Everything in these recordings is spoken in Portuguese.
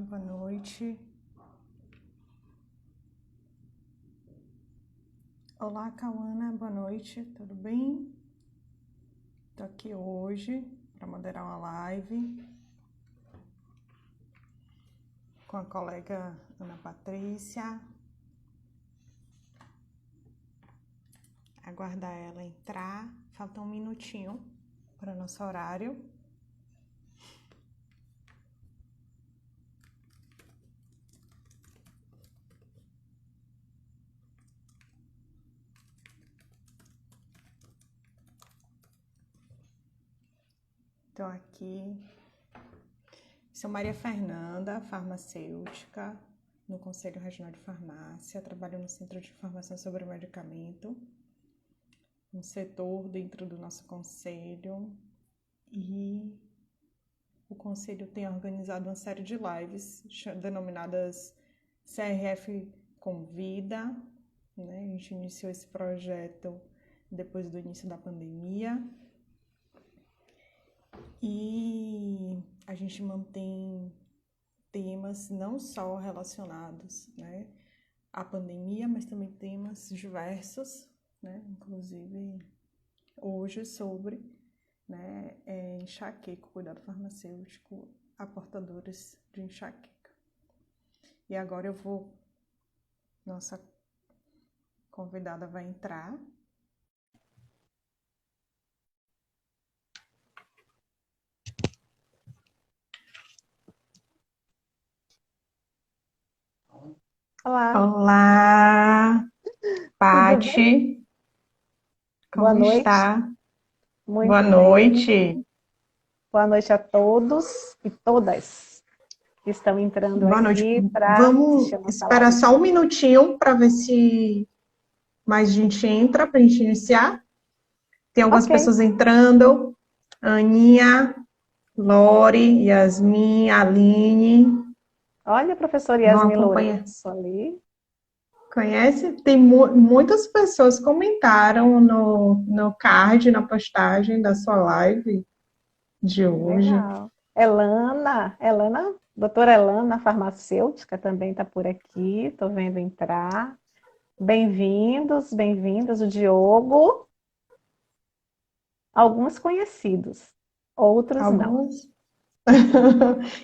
boa noite. Olá, Cauana, boa noite, tudo bem? Estou aqui hoje para moderar uma live com a colega Ana Patrícia. Aguardar ela entrar, falta um minutinho para o nosso horário. Estou aqui, sou Maria Fernanda, farmacêutica, no Conselho Regional de Farmácia, trabalho no Centro de Informação sobre Medicamento, um setor dentro do nosso conselho, e o conselho tem organizado uma série de lives denominadas CRF Convida, né? A gente iniciou esse projeto depois do início da pandemia e a gente mantém temas não só relacionados, né, à pandemia, mas também temas diversos, né, inclusive hoje sobre, né, enxaqueca, cuidado farmacêutico a portadores de enxaqueca. E agora nossa convidada vai entrar. Olá. Olá, Pati. Como Boa noite. está? Muito Boa bem. noite. Boa noite a todos e todas que estão entrando Boa noite. aqui para Vamos esperar só um minutinho para ver se mais gente entra para a gente iniciar. Tem algumas pessoas entrando. Aninha, Lore, Yasmin, Aline. Olha a professora Vão Yasmin acompanhar. Lourenço ali. Conhece? Tem muitas pessoas comentaram no card, na postagem da sua live de hoje. Legal. Elana, doutora Elana, farmacêutica, também está por aqui. Estou vendo entrar. Bem-vindos, bem-vindas. O Diogo. Alguns conhecidos, outros não. Alguns?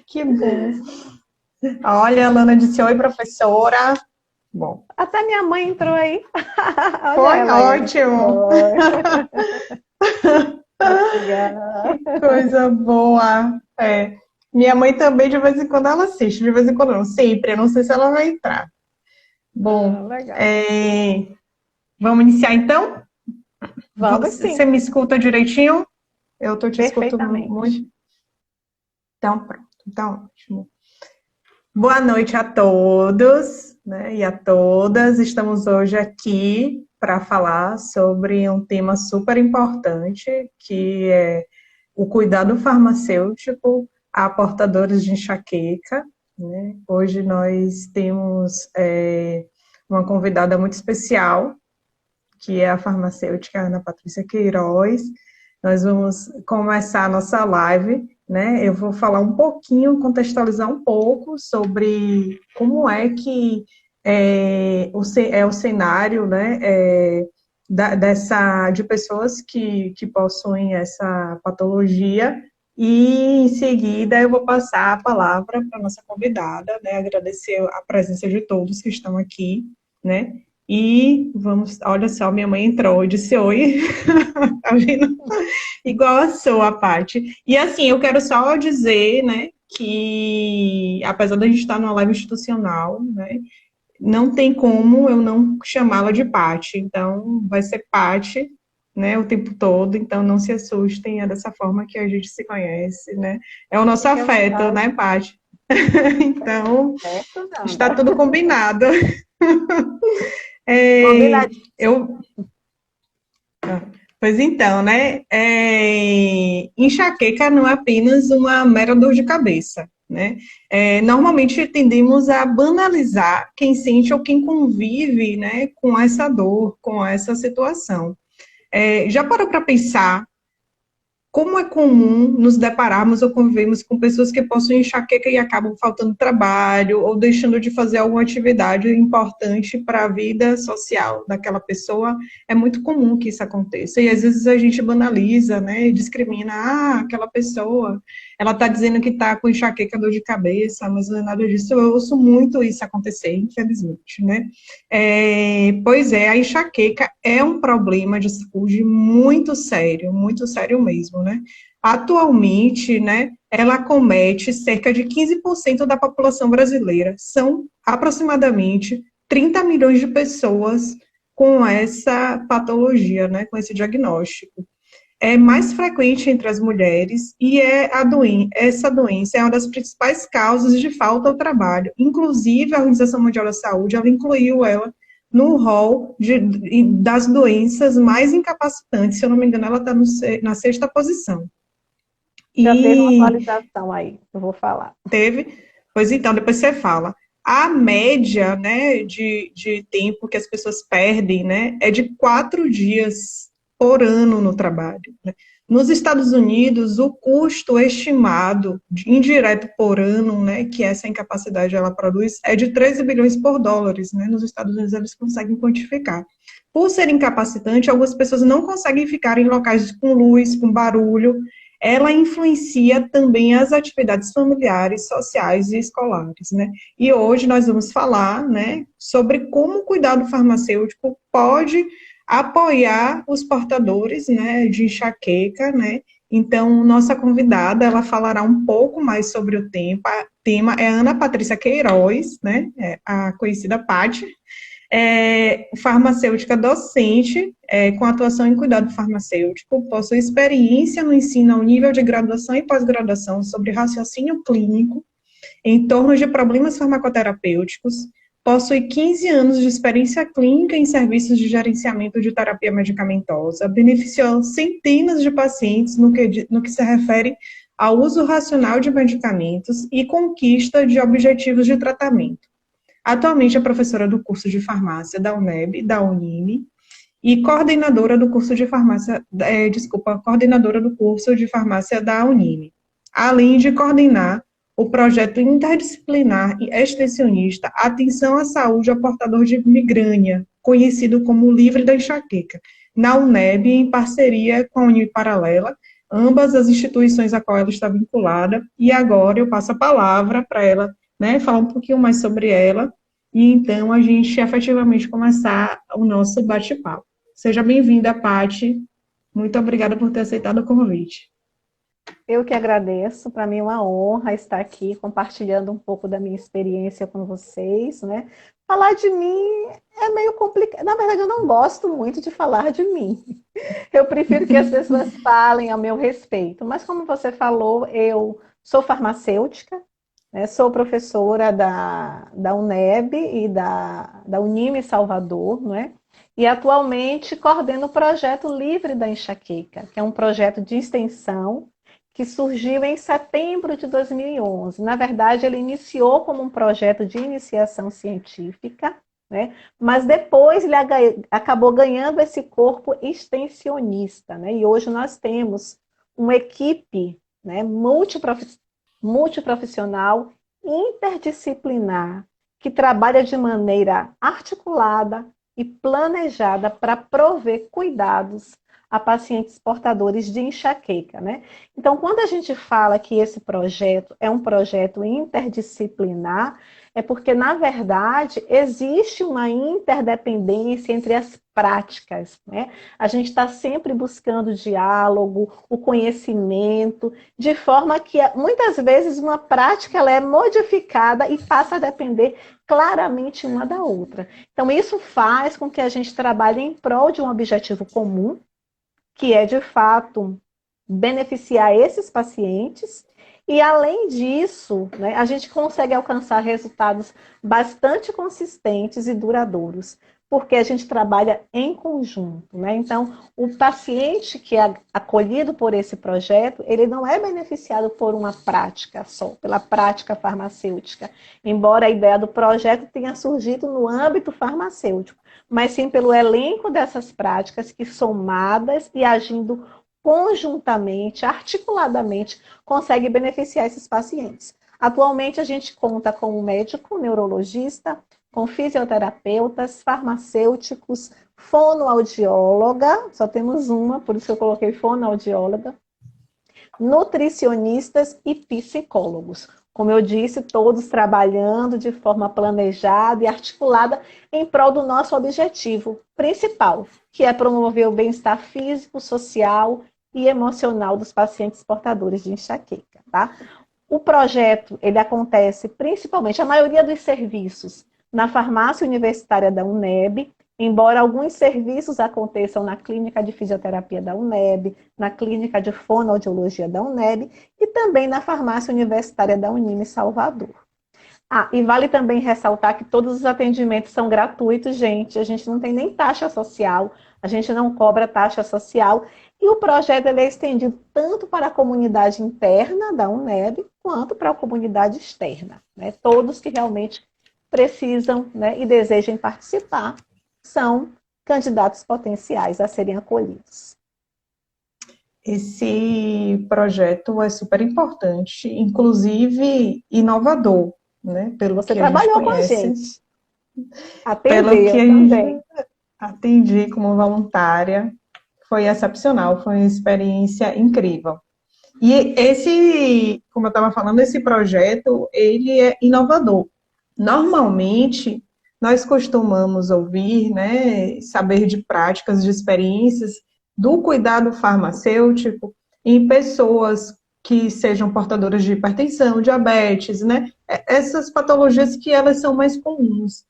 Que bom. Olha, a Lana disse, oi, professora. Bom. Até minha mãe entrou aí. Foi ótimo. Que coisa boa. Minha mãe também, de vez em quando, ela assiste. De vez em quando, não. Sempre. Eu não sei se ela vai entrar. Bom, vamos iniciar, então? Vamos sim. Você me escuta direitinho? Eu estou te escutando muito. Então, pronto. Então, ótimo. Boa noite a todos, né, e a todas. Estamos hoje aqui para falar sobre um tema super importante, que é o cuidado farmacêutico a portadores de enxaqueca, né? Hoje nós temos uma convidada muito especial, que é a farmacêutica Ana Patrícia Queiroz. Nós vamos começar a nossa live, né? Eu vou falar um pouquinho, contextualizar um pouco sobre como é que o cenário, né, de pessoas que possuem essa patologia, e em seguida eu vou passar a palavra para a nossa convidada, né, agradecer a presença de todos que estão aqui, né, e vamos, olha só, minha mãe entrou e disse oi, tá vendo? Igual a sua, Paty. E assim, eu quero só dizer, né, que apesar da gente estar numa live institucional, né, não tem como eu não chamá-la de Paty. Então, vai ser Paty, né, o tempo todo. Então, não se assustem, é dessa forma que a gente se conhece, né? É o nosso afeto, né, Paty? Então, está tudo combinado. Pois então, né? Enxaqueca não é apenas uma mera dor de cabeça, né? Normalmente tendemos a banalizar quem sente ou quem convive, né, com essa dor, com essa situação. Já parou para pensar como é comum nos depararmos ou convivemos com pessoas que possuem enxaqueca e acabam faltando trabalho ou deixando de fazer alguma atividade importante para a vida social daquela pessoa. É muito comum que isso aconteça. E às vezes a gente banaliza, né, e discrimina, aquela pessoa, ela está dizendo que está com enxaqueca, dor de cabeça, mas não é nada disso. Eu ouço muito isso acontecer, infelizmente, né? Pois é, a enxaqueca é um problema de saúde muito sério mesmo, né? Atualmente, né, ela acomete cerca de 15% da população brasileira. São aproximadamente 30 milhões de pessoas com essa patologia, né, com esse diagnóstico. É mais frequente entre as mulheres e essa doença é uma das principais causas de falta ao trabalho. Inclusive, a Organização Mundial da Saúde, ela incluiu ela no rol das doenças mais incapacitantes. Se eu não me engano, ela está na sexta posição. Já teve uma atualização aí, eu vou falar. Teve? Pois então, depois você fala. A média, né, de tempo que as pessoas perdem, né, é de 4 dias por ano no trabalho, né? Nos Estados Unidos, o custo estimado indireto por ano, né, que essa incapacidade ela produz, é de 13 bilhões por dólares, né? Nos Estados Unidos eles conseguem quantificar. Por ser incapacitante, algumas pessoas não conseguem ficar em locais com luz, com barulho. Ela influencia também as atividades familiares, sociais e escolares, né? E hoje nós vamos falar, né, sobre como o cuidado farmacêutico pode apoiar os portadores, né, de enxaqueca, né? Então, nossa convidada, ela falará um pouco mais sobre o tema é a Ana Patrícia Queiroz, né, a conhecida Paty, farmacêutica docente, com atuação em cuidado farmacêutico, possui experiência no ensino ao nível de graduação e pós-graduação sobre raciocínio clínico em torno de problemas farmacoterapêuticos, possui 15 anos de experiência clínica em serviços de gerenciamento de terapia medicamentosa, beneficiou centenas de pacientes no que se refere ao uso racional de medicamentos e conquista de objetivos de tratamento. Atualmente é professora do curso de farmácia da UNEB, da Unime, e coordenadora do curso de farmácia, coordenadora do curso de farmácia da Unime, além de coordenar o projeto interdisciplinar e extensionista Atenção à Saúde ao Portador de Migrânia, conhecido como Livre da Enxaqueca, na UNEB, em parceria com a Unime Paralela, ambas as instituições a qual ela está vinculada, e agora eu passo a palavra para ela, né, falar um pouquinho mais sobre ela, e então a gente efetivamente começar o nosso bate-papo. Seja bem-vinda, Paty. Muito obrigada por ter aceitado o convite. Eu que agradeço, para mim é uma honra estar aqui compartilhando um pouco da minha experiência com vocês, né? Falar de mim é meio complicado. Na verdade, eu não gosto muito de falar de mim. Eu prefiro que as pessoas falem a meu respeito. Mas como você falou, eu sou farmacêutica, né? Sou professora da UNEB e da Unime Salvador, não é? E atualmente coordeno o projeto Livre da Enxaqueca, que é um projeto de extensão que surgiu em setembro de 2011. Na verdade, ele iniciou como um projeto de iniciação científica, né? Mas depois ele acabou ganhando esse corpo extensionista, né? E hoje nós temos uma equipe, né, multiprofissional, interdisciplinar, que trabalha de maneira articulada e planejada para prover cuidados a pacientes portadores de enxaqueca, né? Então, quando a gente fala que esse projeto é um projeto interdisciplinar, é porque, na verdade, existe uma interdependência entre as práticas, né? A gente está sempre buscando diálogo, o conhecimento, de forma que, muitas vezes, uma prática ela é modificada e passa a depender claramente uma da outra. Então, isso faz com que a gente trabalhe em prol de um objetivo comum, que é, de fato, beneficiar esses pacientes. E, além disso, né, a gente consegue alcançar resultados bastante consistentes e duradouros, porque a gente trabalha em conjunto, né? Então, o paciente que é acolhido por esse projeto, ele não é beneficiado por uma prática só, pela prática farmacêutica, embora a ideia do projeto tenha surgido no âmbito farmacêutico, mas sim pelo elenco dessas práticas que, somadas e agindo conjuntamente, articuladamente, consegue beneficiar esses pacientes. Atualmente, a gente conta com um médico neurologista, com fisioterapeutas, farmacêuticos, fonoaudióloga, só temos uma, por isso que eu coloquei fonoaudióloga, nutricionistas e psicólogos. Como eu disse, todos trabalhando de forma planejada e articulada em prol do nosso objetivo principal, que é promover o bem-estar físico, social e emocional dos pacientes portadores de enxaqueca, tá? O projeto, ele acontece principalmente, a maioria dos serviços, na farmácia universitária da UNEB, embora alguns serviços aconteçam na clínica de fisioterapia da UNEB, na clínica de fonoaudiologia da UNEB e também na farmácia universitária da Unime Salvador. E vale também ressaltar que todos os atendimentos são gratuitos, gente. A gente não tem nem taxa social, a gente não cobra taxa social. E o projeto ele é estendido tanto para a comunidade interna da UNEB, quanto para a comunidade externa, né? Todos que realmente precisam, né, e desejem participar são candidatos potenciais a serem acolhidos. Esse projeto é super importante, inclusive inovador, né? Pelo Você que a gente trabalhou conhece, com a gente. pelo que Atendeu a também. gente atendi como voluntária, foi excepcional, foi uma experiência incrível. E esse, como eu estava falando, esse projeto, ele é inovador. Normalmente, nós costumamos ouvir, né, saber de práticas, de experiências do cuidado farmacêutico em pessoas que sejam portadoras de hipertensão, diabetes, né, essas patologias que elas são mais comuns.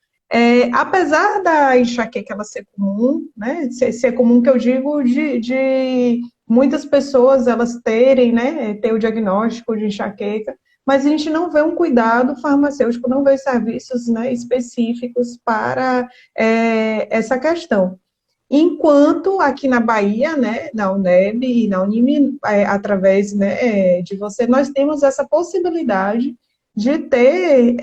Apesar da enxaqueca ela ser comum, né, ser comum que eu digo de muitas pessoas elas terem, né, ter o diagnóstico de enxaqueca, mas a gente não vê um cuidado farmacêutico, não vê serviços, né, específicos para essa questão. Enquanto aqui na Bahia, né, na UNEB e na Unime, através, né, de você, nós temos essa possibilidade de ter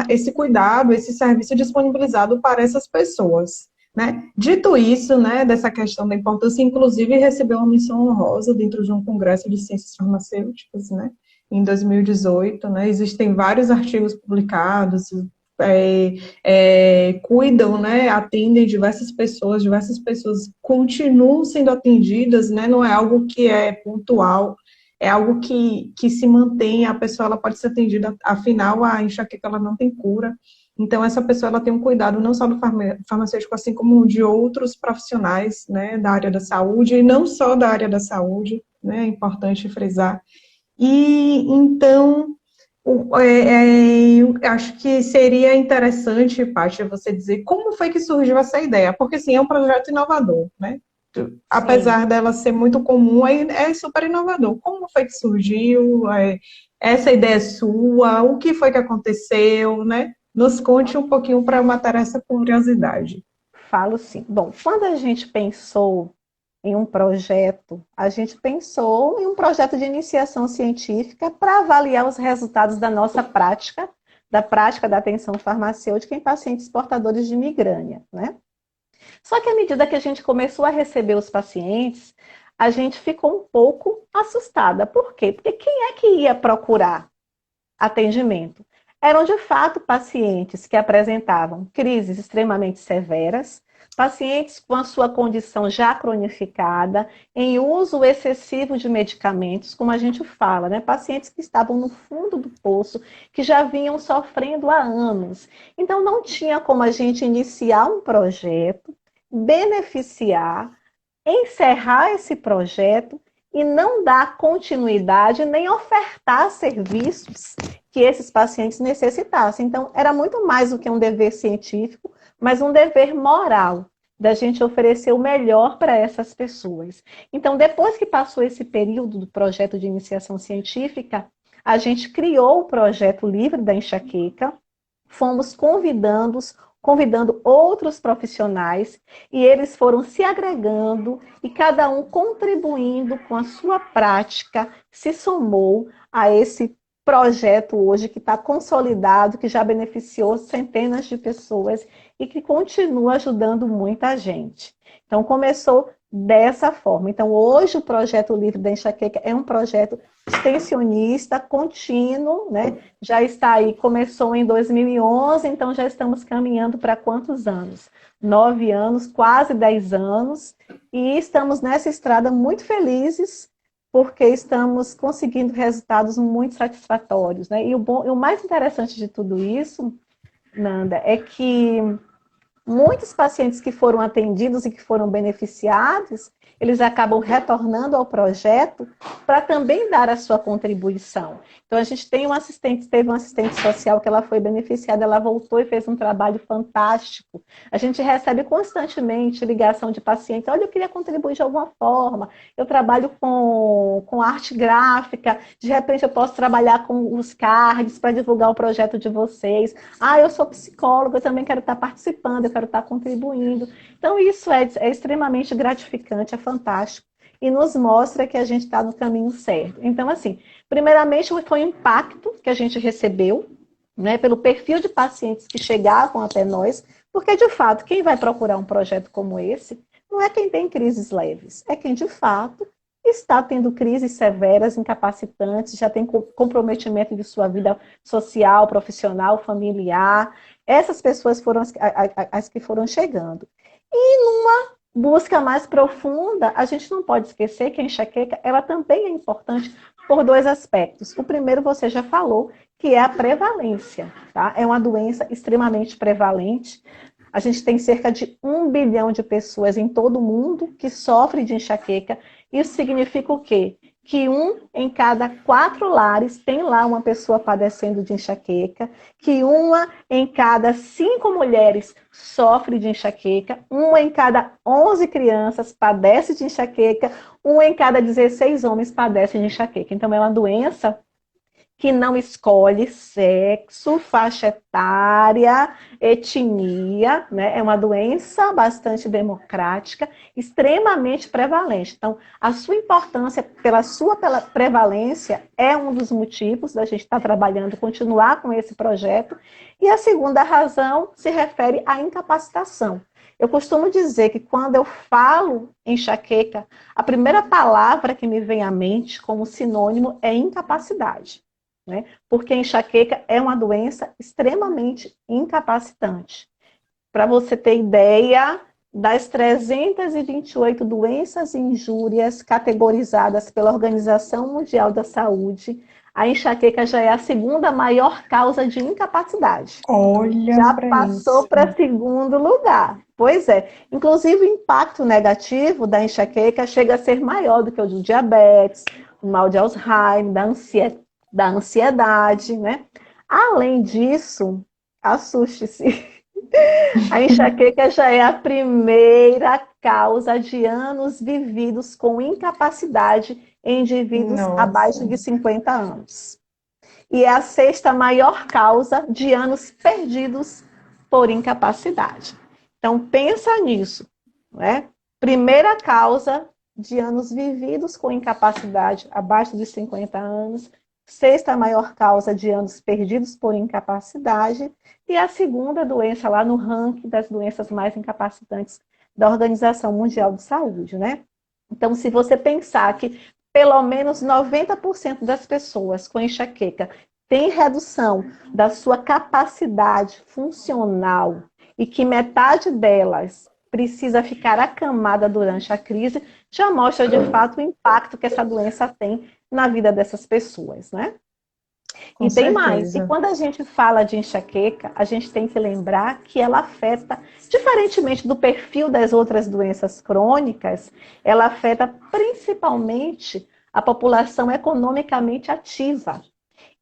esse cuidado, esse serviço disponibilizado para essas pessoas. Né? Dito isso, né, dessa questão da importância, inclusive recebeu uma menção honrosa dentro de um congresso de ciências farmacêuticas, né, em 2018, né, existem vários artigos publicados, cuidam, né, atendem diversas pessoas continuam sendo atendidas, né, não é algo que é pontual, é algo que se mantém, a pessoa ela pode ser atendida, afinal a enxaqueca ela não tem cura, então essa pessoa ela tem um cuidado não só do farmacêutico, assim como de outros profissionais, né, da área da saúde, e não só da área da saúde, né, é importante frisar. E então, eu acho que seria interessante, Paty, você dizer como foi que surgiu essa ideia, porque assim, é um projeto inovador, né? Apesar dela ser muito comum, é super inovador. Como foi que surgiu? Essa ideia é sua? O que foi que aconteceu, né? Nos conte um pouquinho para matar essa curiosidade. Falo sim. Bom, quando a gente pensou em um projeto, a gente pensou em um projeto de iniciação científica para avaliar os resultados da nossa prática, da prática da atenção farmacêutica em pacientes portadores de migrânia, né? Só que à medida que a gente começou a receber os pacientes, a gente ficou um pouco assustada. Por quê? Porque quem é que ia procurar atendimento? Eram de fato pacientes que apresentavam crises extremamente severas, pacientes com a sua condição já cronificada, em uso excessivo de medicamentos, como a gente fala, né? Pacientes que estavam no fundo do poço, que já vinham sofrendo há anos. Então não tinha como a gente iniciar um projeto, beneficiar, encerrar esse projeto e não dar continuidade nem ofertar serviços que esses pacientes necessitassem. Então, era muito mais do que um dever científico, mas um dever moral da gente oferecer o melhor para essas pessoas. Então, depois que passou esse período do projeto de iniciação científica, a gente criou o projeto Livre da Enxaqueca, fomos convidando outros profissionais e eles foram se agregando e cada um contribuindo com a sua prática, se somou a esse projeto hoje que está consolidado, que já beneficiou centenas de pessoas e que continua ajudando muita gente. Então, começou dessa forma. Então, hoje o Projeto Livre da Enxaqueca é um projeto extensionista, contínuo, né? Já está aí, começou em 2011, então já estamos caminhando para quantos anos? 9 anos, quase 10 anos, e estamos nessa estrada muito felizes, porque estamos conseguindo resultados muito satisfatórios, né? E o mais interessante de tudo isso, Nanda, é que muitos pacientes que foram atendidos e que foram beneficiados, eles acabam retornando ao projeto para também dar a sua contribuição. Então, a gente tem teve uma assistente social que ela foi beneficiada, ela voltou e fez um trabalho fantástico. A gente recebe constantemente ligação de pacientes, olha, eu queria contribuir de alguma forma, eu trabalho com arte gráfica, de repente eu posso trabalhar com os cards para divulgar o projeto de vocês. Ah, eu sou psicóloga, eu também quero estar participando, eu quero estar contribuindo. Então, isso é extremamente gratificante, é fantástico. E nos mostra que a gente está no caminho certo. Então, assim, primeiramente foi o impacto que a gente recebeu, né, pelo perfil de pacientes que chegavam até nós, porque, de fato, quem vai procurar um projeto como esse não é quem tem crises leves, é quem, de fato, está tendo crises severas, incapacitantes, já tem comprometimento de sua vida social, profissional, familiar. Essas pessoas foram as que foram chegando. E numa busca mais profunda, a gente não pode esquecer que a enxaqueca, ela também é importante por dois aspectos. O primeiro você já falou, que é a prevalência, tá? É uma doença extremamente prevalente. A gente tem cerca de 1 bilhão de pessoas em todo o mundo que sofrem de enxaqueca. Isso significa o quê? Que 1 em cada 4 lares tem lá uma pessoa padecendo de enxaqueca, que 1 em cada 5 mulheres sofre de enxaqueca, 1 em cada 11 crianças padece de enxaqueca, 1 em cada 16 homens padece de enxaqueca. Então, é uma doença que não escolhe sexo, faixa etária, etnia, né? É uma doença bastante democrática, extremamente prevalente. Então, a sua importância pela prevalência é um dos motivos da gente estar trabalhando, continuar com esse projeto. E a segunda razão se refere à incapacitação. Eu costumo dizer que quando eu falo enxaqueca, a primeira palavra que me vem à mente como sinônimo é incapacidade. Né? Porque a enxaqueca é uma doença extremamente incapacitante. Para você ter ideia, das 328 doenças e injúrias categorizadas pela Organização Mundial da Saúde, a enxaqueca já é a segunda maior causa de incapacidade. Olha, já passou para segundo lugar. Pois é. Inclusive, o impacto negativo da enxaqueca chega a ser maior do que o do diabetes, o mal de Alzheimer, da ansiedade, né? Além disso, assuste-se, a enxaqueca já é a primeira causa de anos vividos com incapacidade em indivíduos abaixo de 50 anos. E é a sexta maior causa de anos perdidos por incapacidade. Então, pensa nisso, não é? Primeira causa de anos vividos com incapacidade abaixo de 50 anos, sexta maior causa de anos perdidos por incapacidade, e a segunda doença lá no ranking das doenças mais incapacitantes da Organização Mundial de Saúde, né? Então, se você pensar que pelo menos 90% das pessoas com enxaqueca têm redução da sua capacidade funcional e que metade delas precisa ficar acamada durante a crise, já mostra de fato o impacto que essa doença tem na vida dessas pessoas, né? Com e tem certeza. mais. E quando a gente fala de enxaqueca, a gente tem que lembrar que ela afeta, diferentemente do perfil das outras doenças crônicas, ela afeta principalmente a população economicamente ativa.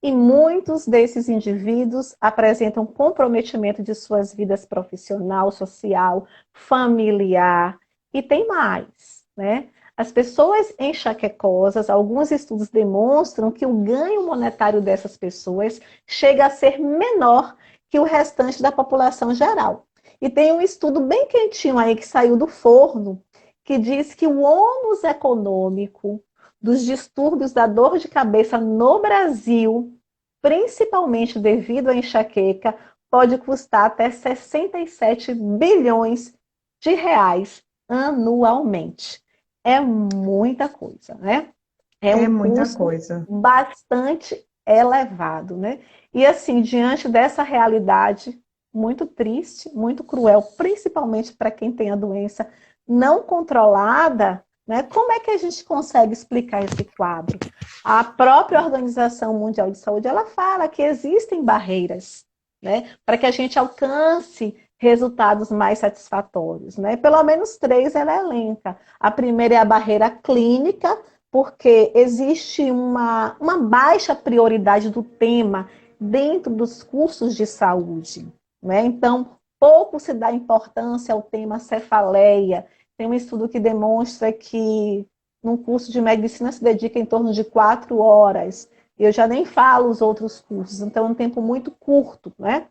E muitos desses indivíduos apresentam comprometimento de suas vidas profissional, social, familiar. E tem mais, né? As pessoas enxaquecosas, alguns estudos demonstram que o ganho monetário dessas pessoas chega a ser menor que o restante da população geral. E tem um estudo bem quentinho aí que saiu do forno, que diz que o ônus econômico dos distúrbios da dor de cabeça no Brasil, principalmente devido à enxaqueca, pode custar até 67 bilhões de reais anualmente. É muita coisa, né? É É um muita custo coisa. bastante elevado, né? E assim, diante dessa realidade muito triste, muito cruel, principalmente para quem tem a doença não controlada, né? Como é que a gente consegue explicar esse quadro? A própria Organização Mundial de Saúde, ela fala que existem barreiras, né, para que a gente alcance resultados mais satisfatórios, né? Pelo menos três ela elenca. A primeira é a barreira clínica, porque existe uma baixa prioridade do tema dentro dos cursos de saúde, né? Então, pouco se dá importância ao tema cefaleia. Tem um estudo que demonstra que num curso de medicina se dedica em torno de 4 horas. Eu já nem falo os outros cursos, então é um tempo muito curto, né?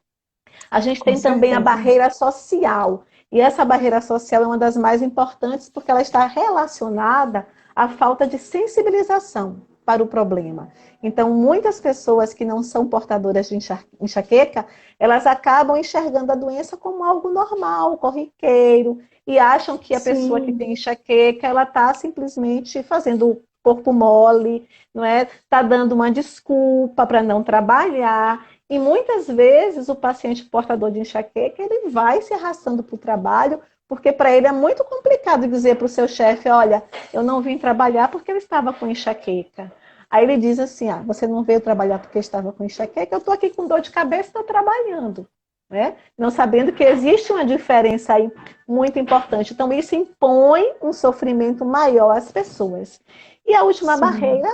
A gente Com tem também a certeza. barreira social. E essa barreira social é uma das mais importantes porque ela está relacionada à falta de sensibilização para o problema. Então, muitas pessoas que não são portadoras de enxaqueca, elas acabam enxergando a doença como algo normal, corriqueiro, e acham que a pessoa que Sim, tem enxaqueca, ela está simplesmente fazendo corpo mole, não é? Está dando uma desculpa para não trabalhar. E muitas vezes o paciente portador de enxaqueca, ele vai se arrastando para o trabalho, porque para ele é muito complicado dizer para o seu chefe, olha, eu não vim trabalhar porque eu estava com enxaqueca. Aí ele diz assim, você não veio trabalhar porque estava com enxaqueca, eu estou aqui com dor de cabeça e estou trabalhando. Né? Não sabendo que existe uma diferença aí muito importante. Então, isso impõe um sofrimento maior às pessoas. E a última sim. barreira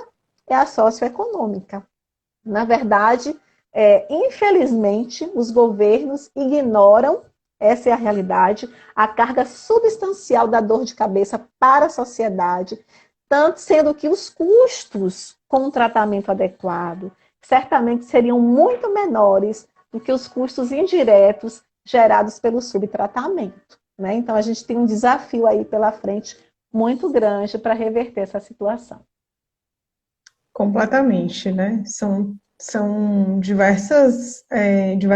é a socioeconômica. Na verdade, infelizmente, os governos ignoram, essa é a realidade, a carga substancial da dor de cabeça para a sociedade, tanto sendo que os custos com um tratamento adequado certamente seriam muito menores do que os custos indiretos gerados pelo subtratamento. Né? Então, a gente tem um desafio aí pela frente muito grande para reverter essa situação. Completamente, né? São diversos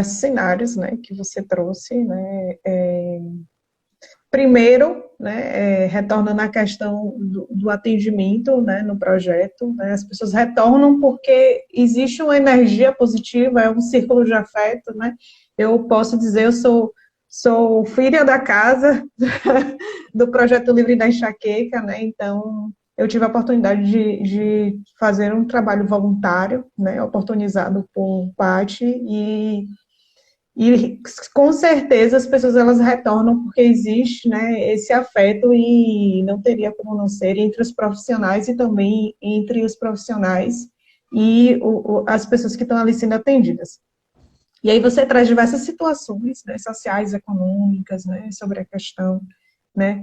cenários, né, que você trouxe, né? Primeiro, né, retornando à questão do atendimento, né, no projeto, né, as pessoas retornam porque existe uma energia positiva, é um círculo de afeto, né? Eu posso dizer, sou filha da casa do Projeto Livre da Enxaqueca, né? Então, eu tive a oportunidade de fazer um trabalho voluntário, né, oportunizado por Pati, e com certeza as pessoas elas retornam porque existe, né, esse afeto e não teria como não ser entre os profissionais e também entre os profissionais e as pessoas que estão ali sendo atendidas. E aí você traz diversas situações, né, sociais, econômicas, né, sobre a questão, né,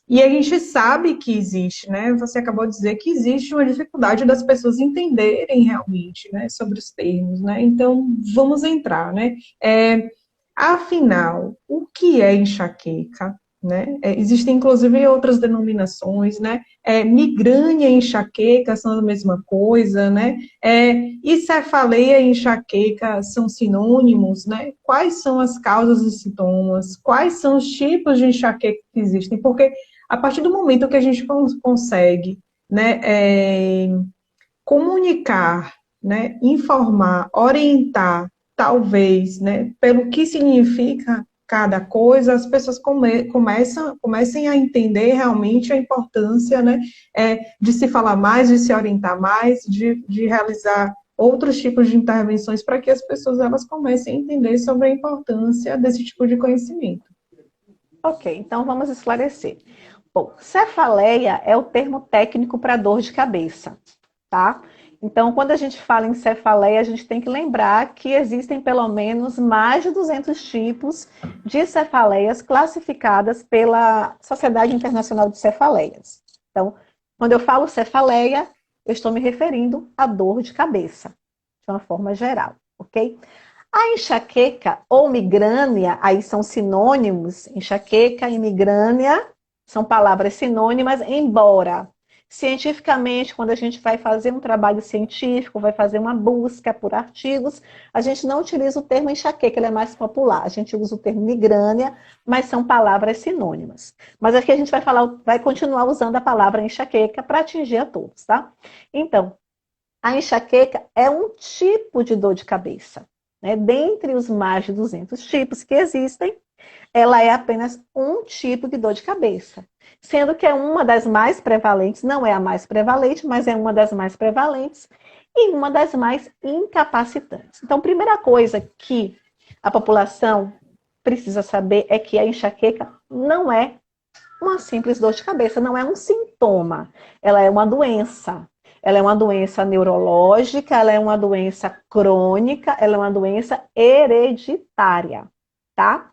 e a gente sabe que existe, né, você acabou de dizer que existe uma dificuldade das pessoas entenderem realmente, né, sobre os termos, né, então vamos entrar, né, afinal, o que é enxaqueca? Né? Existem, inclusive, outras denominações, né? Migrânia e enxaqueca são a mesma coisa, né? E cefaleia e enxaqueca são sinônimos, né? Quais são as causas e sintomas? Quais são os tipos de enxaqueca que existem? Porque a partir do momento que a gente consegue, né, comunicar, né, informar, orientar, talvez, né, pelo que significa cada coisa, as pessoas comecem a entender realmente a importância, né, de se falar mais, de se orientar mais, de realizar outros tipos de intervenções para que as pessoas elas comecem a entender sobre a importância desse tipo de conhecimento. Ok, então vamos esclarecer. Bom, cefaleia é o termo técnico para dor de cabeça, tá? Então, quando a gente fala em cefaleia, a gente tem que lembrar que existem pelo menos mais de 200 tipos de cefaleias classificadas pela Sociedade Internacional de Cefaleias. Então, quando eu falo cefaleia, eu estou me referindo à dor de cabeça, de uma forma geral, ok? A enxaqueca ou migrânia, aí são sinônimos, enxaqueca e migrânia são palavras sinônimas, embora Cientificamente, quando a gente vai fazer um trabalho científico, vai fazer uma busca por artigos, a gente não utiliza o termo enxaqueca, ele é mais popular. A gente usa o termo migrânia, mas são palavras sinônimas. Mas aqui a gente vai continuar usando a palavra enxaqueca para atingir a todos, tá? Então, a enxaqueca é um tipo de dor de cabeça, né? Dentre os mais de 200 tipos que existem, ela é apenas um tipo de dor de cabeça, sendo que é uma das mais prevalentes, não é a mais prevalente, mas é uma das mais prevalentes e uma das mais incapacitantes. Então, primeira coisa que a população precisa saber é que a enxaqueca não é uma simples dor de cabeça, não é um sintoma, ela é uma doença. Ela é uma doença neurológica, ela é uma doença crônica, ela é uma doença hereditária, tá?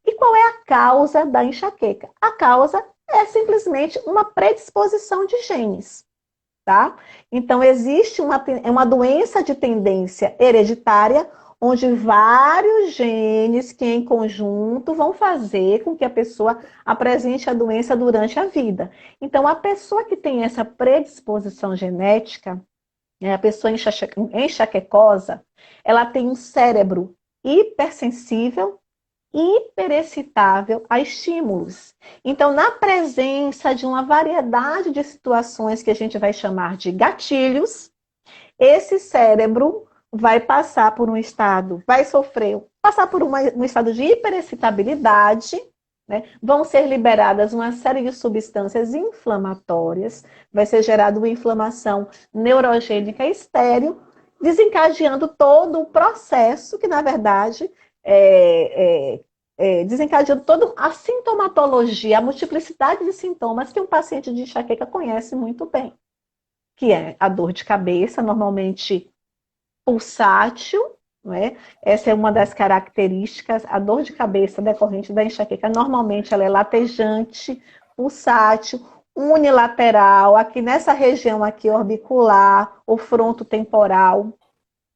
E qual é a causa da enxaqueca? A causa é simplesmente uma predisposição de genes, tá? Então, existe uma doença de tendência hereditária, onde vários genes que em conjunto vão fazer com que a pessoa apresente a doença durante a vida. Então, a pessoa que tem essa predisposição genética, a pessoa enxaquecosa, ela tem um cérebro hipersensível, hiperexcitável a estímulos. Então, na presença de uma variedade de situações que a gente vai chamar de gatilhos, esse cérebro vai passar por um estado, passar por um estado de hiperexcitabilidade, né? Vão ser liberadas uma série de substâncias inflamatórias, vai ser gerada uma inflamação neurogênica estéril, desencadeando todo o processo que, na verdade, desencadeando toda a sintomatologia, a multiplicidade de sintomas que um paciente de enxaqueca conhece muito bem, que é a dor de cabeça, normalmente pulsátil, não é? Essa é uma das características. A dor de cabeça decorrente da enxaqueca, normalmente ela é latejante, pulsátil, unilateral, aqui nessa região aqui orbicular, ou frontotemporal.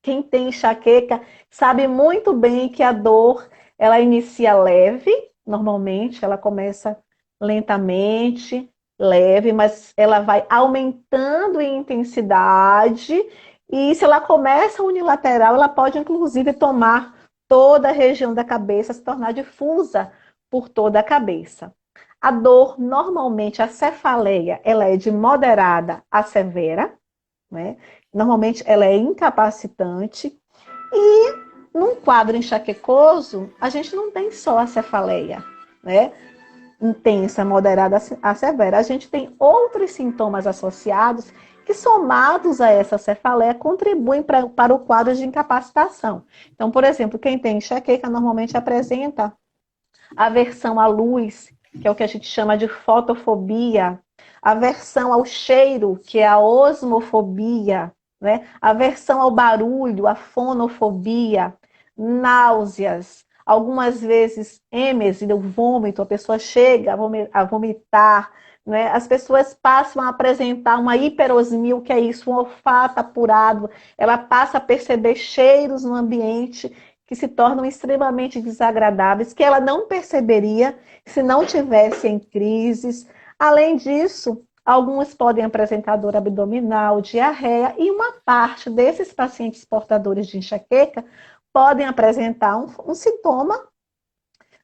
Quem tem enxaqueca sabe muito bem que a dor, ela inicia leve, normalmente ela começa lentamente, leve, mas ela vai aumentando em intensidade. E se ela começa unilateral, ela pode inclusive tomar toda a região da cabeça, se tornar difusa por toda a cabeça. A dor, normalmente, a cefaleia, ela é de moderada a severa, né? Normalmente ela é incapacitante. E num quadro enxaquecoso, a gente não tem só a cefaleia, né? Intensa, moderada a severa. A gente tem outros sintomas associados que, somados a essa cefaleia, contribuem para o quadro de incapacitação. Então, por exemplo, quem tem enxaqueca normalmente apresenta aversão à luz, que é o que a gente chama de fotofobia, aversão ao cheiro, que é a osmofobia, né? Aversão ao barulho, a fonofobia, náuseas, algumas vezes êmese, o vômito, a pessoa chega a vomitar, né? As pessoas passam a apresentar uma hiperosmia, que é isso, um olfato apurado, ela passa a perceber cheiros no ambiente que se tornam extremamente desagradáveis, que ela não perceberia se não tivesse em crises. Além disso, alguns podem apresentar dor abdominal, diarreia, e uma parte desses pacientes portadores de enxaqueca podem apresentar um sintoma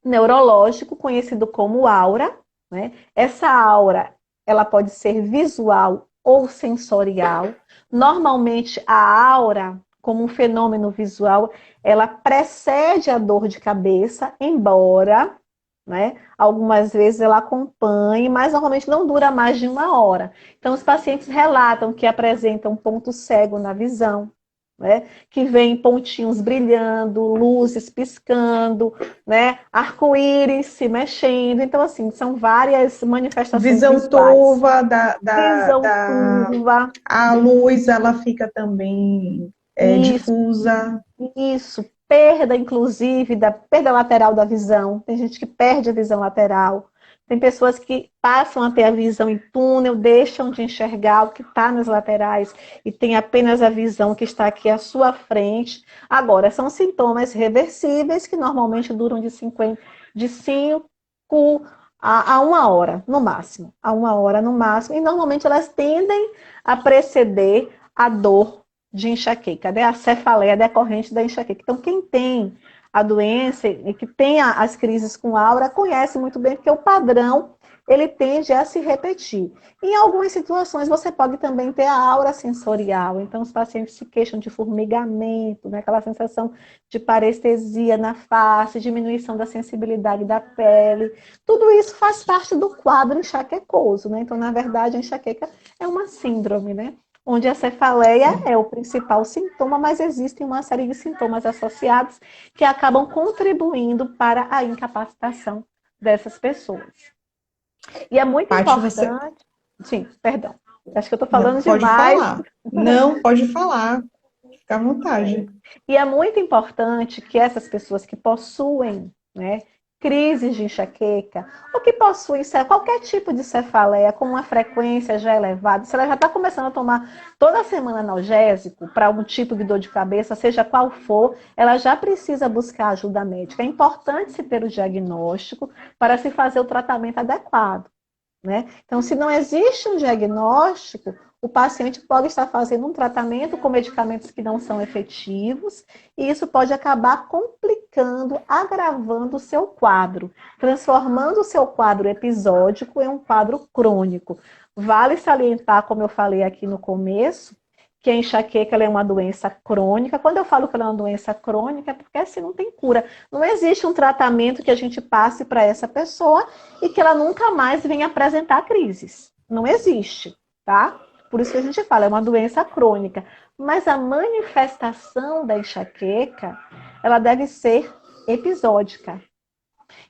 neurológico conhecido como aura, né? Essa aura, ela pode ser visual ou sensorial. Normalmente, a aura, como um fenômeno visual, ela precede a dor de cabeça, embora, né, algumas vezes ela acompanhe, mas normalmente não dura mais de 1 hora. Então, os pacientes relatam que apresentam ponto cego na visão, né, que vem pontinhos brilhando, luzes piscando, né, arco-íris se mexendo. Então, assim, são várias manifestações visão visuais. turva Visão turva. a luz, ela fica também difusa. Isso, perda, inclusive, perda lateral da visão. Tem gente que perde a visão lateral. Tem pessoas que passam a ter a visão em túnel, deixam de enxergar o que está nas laterais e tem apenas a visão que está aqui à sua frente. Agora, são sintomas reversíveis que normalmente duram de 5 a 1 hora, no máximo. A 1 hora no máximo. E normalmente elas tendem a preceder a dor de enxaqueca, né? A cefaleia decorrente da enxaqueca. Então, quem tem a doença e que tem as crises com aura, conhece muito bem, porque o padrão ele tende a se repetir. Em algumas situações, você pode também ter a aura sensorial. Então, os pacientes se queixam de formigamento, né? Aquela sensação de parestesia na face, diminuição da sensibilidade da pele. Tudo isso faz parte do quadro enxaquecoso, né? Então, na verdade, a enxaqueca é uma síndrome, né? Onde a cefaleia é o principal sintoma, mas existem uma série de sintomas associados que acabam contribuindo para a incapacitação dessas pessoas. E é muito Paty, importante... Sim, perdão. Acho que eu estou Não, falando pode demais. falar. Não, pode falar. Fica à vontade. E é muito importante que essas pessoas que possuem, né, crises de enxaqueca, ou que possuem qualquer tipo de cefaleia com uma frequência já elevada, se ela já está começando a tomar toda semana analgésico para algum tipo de dor de cabeça, seja qual for, ela já precisa buscar ajuda médica. É importante se ter o diagnóstico para se fazer o tratamento adequado, né? Então, se não existe um diagnóstico, o paciente pode estar fazendo um tratamento com medicamentos que não são efetivos, e isso pode acabar complicando, agravando o seu quadro, transformando o seu quadro episódico em um quadro crônico. Vale salientar, como eu falei aqui no começo, que a enxaqueca ela é uma doença crônica. Quando eu falo que ela é uma doença crônica, é porque assim não tem cura. Não existe um tratamento que a gente passe para essa pessoa e que ela nunca mais venha apresentar crises. Não existe, tá? Por isso que a gente fala, é uma doença crônica. Mas a manifestação da enxaqueca, ela deve ser episódica.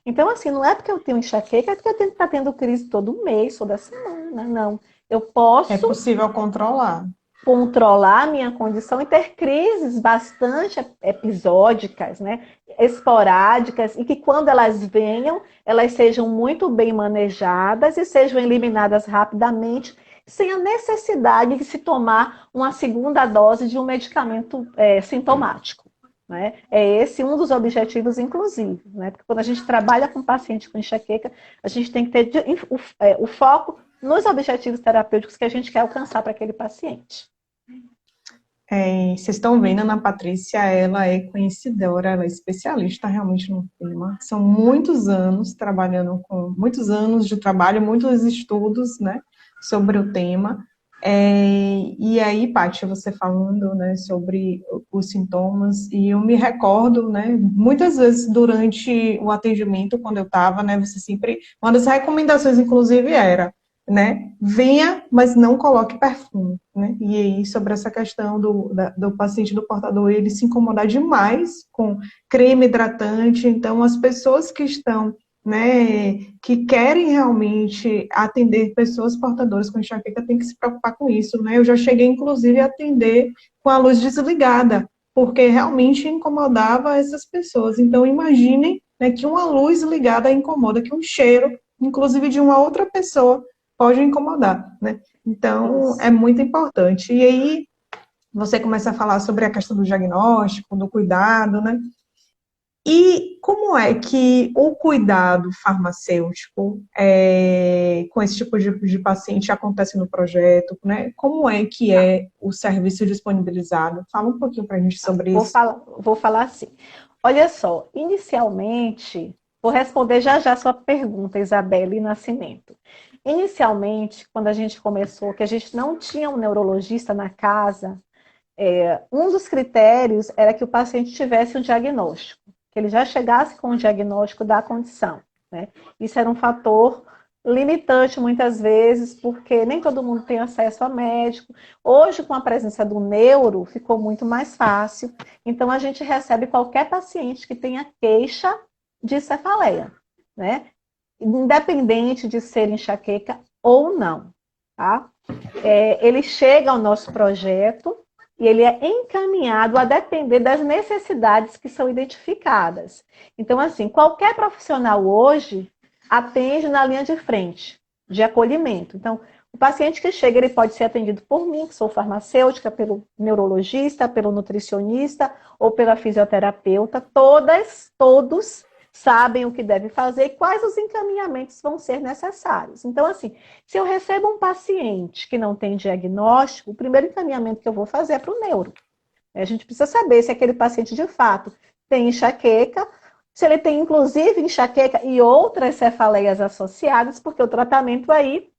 Então, assim, não é porque eu tenho enxaqueca, é porque eu tenho que estar tendo crise todo mês, toda semana, não. Eu É posso possível controlar. controlar a minha condição e ter crises bastante episódicas, né, esporádicas, e que quando elas venham, elas sejam muito bem manejadas e sejam eliminadas rapidamente, sem a necessidade de se tomar uma segunda dose de um medicamento sintomático. Né? É esse um dos objetivos, inclusive. Né? Porque quando a gente trabalha com paciente com enxaqueca, a gente tem que ter o foco nos objetivos terapêuticos que a gente quer alcançar para aquele paciente. Vocês estão vendo, Ana Patrícia, ela é conhecedora, ela é especialista realmente no tema. São muitos anos trabalhando muitos anos de trabalho, muitos estudos, né, sobre o tema. E aí, Paty, você falando, né, sobre os sintomas, e eu me recordo, né, muitas vezes durante o atendimento, quando eu estava, né, você sempre, uma das recomendações, inclusive, era, né, venha, mas não coloque perfume, né, e aí sobre essa questão do paciente, do portador, ele se incomodar demais com creme hidratante. Então as pessoas que estão, né, que querem realmente atender pessoas portadoras com enxaqueca têm que se preocupar com isso, né, eu já cheguei inclusive a atender com a luz desligada, porque realmente incomodava essas pessoas. Então imaginem, né, que uma luz ligada incomoda, que um cheiro, inclusive de uma outra pessoa, pode incomodar, né? Então, é muito importante. E aí, você começa a falar sobre a questão do diagnóstico, do cuidado, né? E como é que o cuidado farmacêutico com esse tipo de paciente acontece no projeto, né? Como é que é o serviço disponibilizado? Fala um pouquinho para a gente sobre isso. Vou falar assim. Olha só, inicialmente, vou responder já já a sua pergunta, Isabelle Nascimento. Inicialmente, quando a gente começou, que a gente não tinha um neurologista na casa, um dos critérios era que o paciente tivesse um diagnóstico, que ele já chegasse com o diagnóstico da condição, né? Isso era um fator limitante muitas vezes, porque nem todo mundo tem acesso a médico. Hoje, com a presença do neuro, ficou muito mais fácil. Então, a gente recebe qualquer paciente que tenha queixa de cefaleia, né? Independente de ser enxaqueca ou não, tá? Ele chega ao nosso projeto e ele é encaminhado a depender das necessidades que são identificadas. Então, assim, qualquer profissional hoje atende na linha de frente, de acolhimento. Então, o paciente que chega, ele pode ser atendido por mim, que sou farmacêutica, pelo neurologista, pelo nutricionista ou pela fisioterapeuta, todos sabem o que deve fazer e quais os encaminhamentos vão ser necessários. Então, assim, se eu recebo um paciente que não tem diagnóstico, o primeiro encaminhamento que eu vou fazer é para o neuro. A gente precisa saber se aquele paciente, de fato, tem enxaqueca, se ele tem, inclusive, enxaqueca e outras cefaleias associadas, porque o tratamento aí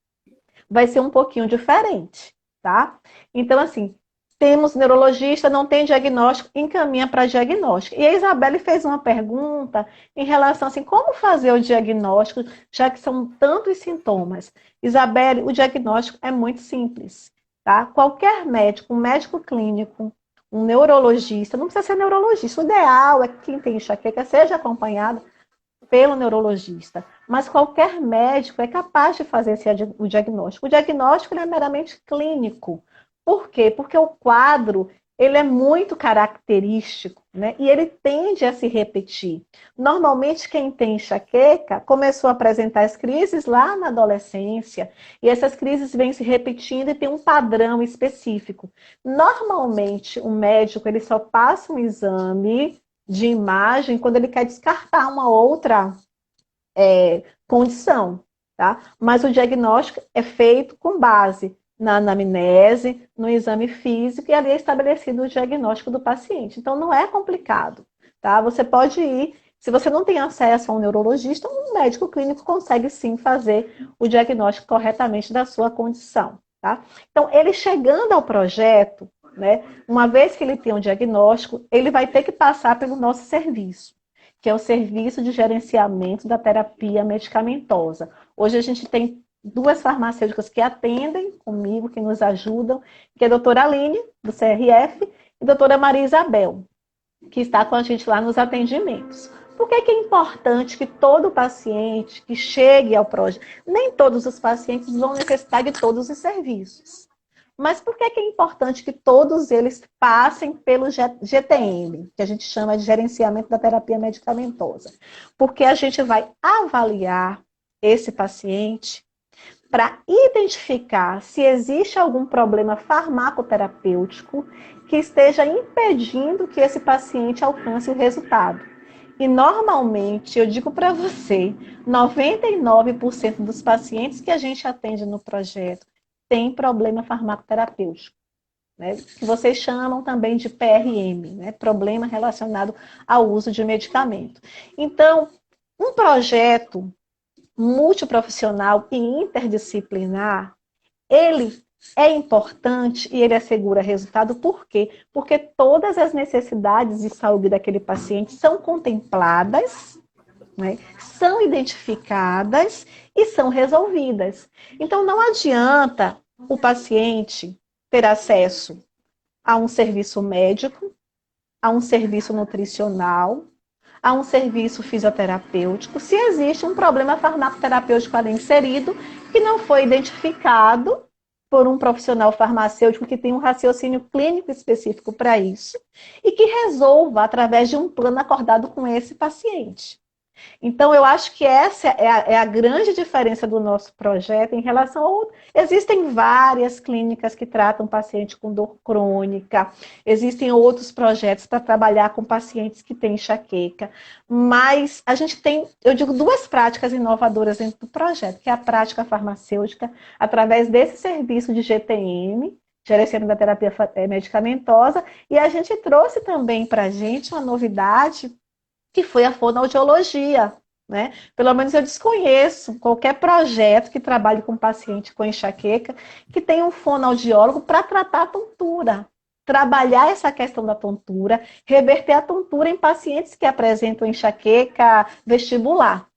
vai ser um pouquinho diferente, tá? Então, assim, temos neurologista, não tem diagnóstico, encaminha para diagnóstico. E a Isabelle fez uma pergunta em relação assim, como fazer o diagnóstico, já que são tantos sintomas. Isabelle, o diagnóstico é muito simples, tá? Qualquer médico, um médico clínico, um neurologista, não precisa ser neurologista, o ideal é que quem tem enxaqueca seja acompanhado pelo neurologista, mas qualquer médico é capaz de fazer o diagnóstico. O diagnóstico ele é meramente clínico. Por quê? Porque o quadro ele é muito característico, né? E ele tende a se repetir. Normalmente, quem tem enxaqueca começou a apresentar as crises lá na adolescência, e essas crises vêm se repetindo e tem um padrão específico. Normalmente, o médico ele só passa um exame de imagem quando ele quer descartar uma outra condição, tá? Mas o diagnóstico é feito com base na anamnese, no exame físico, e ali é estabelecido o diagnóstico do paciente. Então, não é complicado, tá? Você pode ir, se você não tem acesso a um neurologista, um médico clínico consegue sim fazer o diagnóstico corretamente da sua condição, tá? Então, ele chegando ao projeto, né, uma vez que ele tem um diagnóstico, ele vai ter que passar pelo nosso serviço, que é o Serviço de Gerenciamento da Terapia Medicamentosa. Hoje a gente tem 2 farmacêuticas que atendem comigo, que nos ajudam, que é a doutora Aline, do CRF, e a doutora Maria Isabel, que está com a gente lá nos atendimentos. Por que é importante que todo paciente que chegue ao projeto, nem todos os pacientes vão necessitar de todos os serviços, mas por que é importante que todos eles passem pelo GTM, que a gente chama de Gerenciamento da Terapia Medicamentosa? Porque a gente vai avaliar esse paciente para identificar se existe algum problema farmacoterapêutico que esteja impedindo que esse paciente alcance o resultado. E normalmente, eu digo para você, 99% dos pacientes que a gente atende no projeto tem problema farmacoterapêutico, né? Que vocês chamam também de PRM, né? Problema relacionado ao uso de medicamento. Então, um projeto multiprofissional e interdisciplinar, ele é importante e ele assegura resultado. Por quê? Porque todas as necessidades de saúde daquele paciente são contempladas, né? São identificadas e são resolvidas. Então, não adianta o paciente ter acesso a um serviço médico, a um serviço nutricional, a um serviço fisioterapêutico, se existe um problema farmacoterapêutico ali inserido que não foi identificado por um profissional farmacêutico que tem um raciocínio clínico específico para isso e que resolva através de um plano acordado com esse paciente. Então, eu acho que essa é a grande diferença do nosso projeto em relação a outro. Existem várias clínicas que tratam paciente com dor crônica, existem outros projetos para trabalhar com pacientes que têm enxaqueca, mas a gente tem, eu digo, 2 práticas inovadoras dentro do projeto, que é a prática farmacêutica, através desse serviço de GTM, Gerenciamento da Terapia Medicamentosa, e a gente trouxe também para a gente uma novidade, que foi a fonoaudiologia, né? Pelo menos eu desconheço qualquer projeto que trabalhe com paciente com enxaqueca que tenha um fonoaudiólogo para tratar a tontura, trabalhar essa questão da tontura, reverter a tontura em pacientes que apresentam enxaqueca vestibular,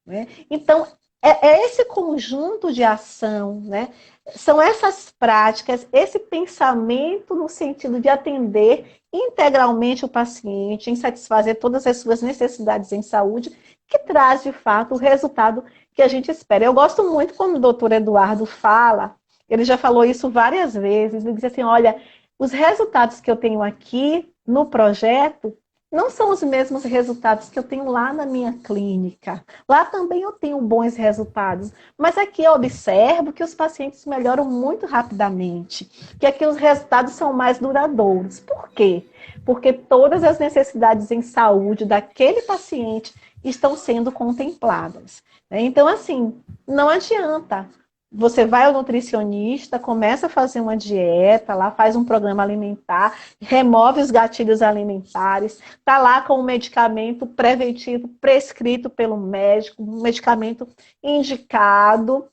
né? Então, é esse conjunto de ação, né? São essas práticas, esse pensamento no sentido de atender integralmente o paciente, em satisfazer todas as suas necessidades em saúde, que traz, de fato, o resultado que a gente espera. Eu gosto muito quando o doutor Eduardo fala, ele já falou isso várias vezes, ele diz assim, olha, os resultados que eu tenho aqui no projeto, não são os mesmos resultados que eu tenho lá na minha clínica. Lá também eu tenho bons resultados, mas aqui eu observo que os pacientes melhoram muito rapidamente, que aqui os resultados são mais duradouros. Por quê? Porque todas as necessidades em saúde daquele paciente estão sendo contempladas. Então, assim, não adianta. Você vai ao nutricionista, começa a fazer uma dieta, lá faz um programa alimentar, remove os gatilhos alimentares, está lá com um medicamento preventivo prescrito pelo médico, um medicamento indicado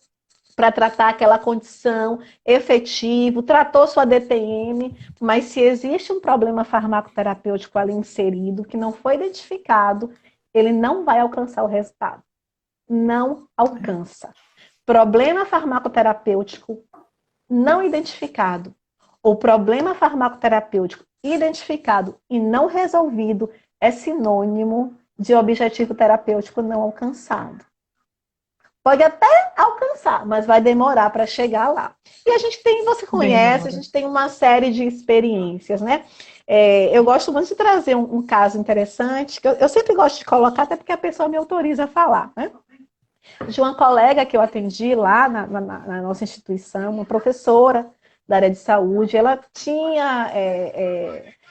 para tratar aquela condição, efetivo, tratou sua DTM, mas se existe um problema farmacoterapêutico ali inserido que não foi identificado, ele não vai alcançar o resultado. Não alcança. Problema farmacoterapêutico não identificado, ou problema farmacoterapêutico identificado e não resolvido é sinônimo de objetivo terapêutico não alcançado. Pode até alcançar, mas vai demorar para chegar lá. E a gente tem, você conhece, a gente tem uma série de experiências, né? Eu gosto muito de trazer um caso interessante, que eu sempre gosto de colocar, até porque a pessoa me autoriza a falar, né? De uma colega que eu atendi lá na nossa instituição, uma professora da área de saúde, ela tinha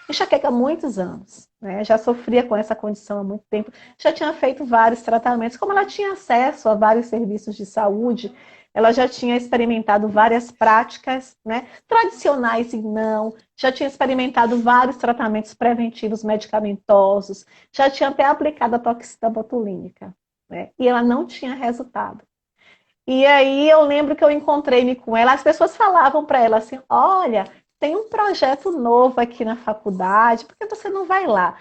enxaqueca há muitos anos, né? Já sofria com essa condição há muito tempo, já tinha feito vários tratamentos, como ela tinha acesso a vários serviços de saúde, ela já tinha experimentado várias práticas, né, tradicionais e não, já tinha experimentado vários tratamentos preventivos medicamentosos, já tinha até aplicado a toxina botulínica. Né? E ela não tinha resultado. E aí eu lembro que eu encontrei-me com ela, as pessoas falavam para ela assim, olha, tem um projeto novo aqui na faculdade, por que você não vai lá?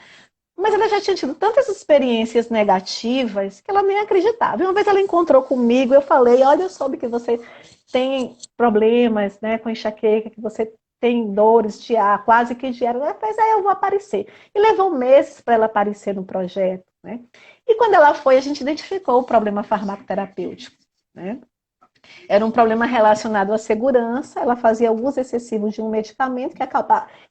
Mas ela já tinha tido tantas experiências negativas que ela nem acreditava. E uma vez ela encontrou comigo, eu falei, olha, eu soube que você tem problemas, né, com enxaqueca, que você tem dores de ar, quase que diário. Pois aí eu vou aparecer. E levou meses para ela aparecer no projeto, né? E quando ela foi, a gente identificou o problema farmacoterapêutico, né? Era um problema relacionado à segurança, ela fazia uso excessivo de um medicamento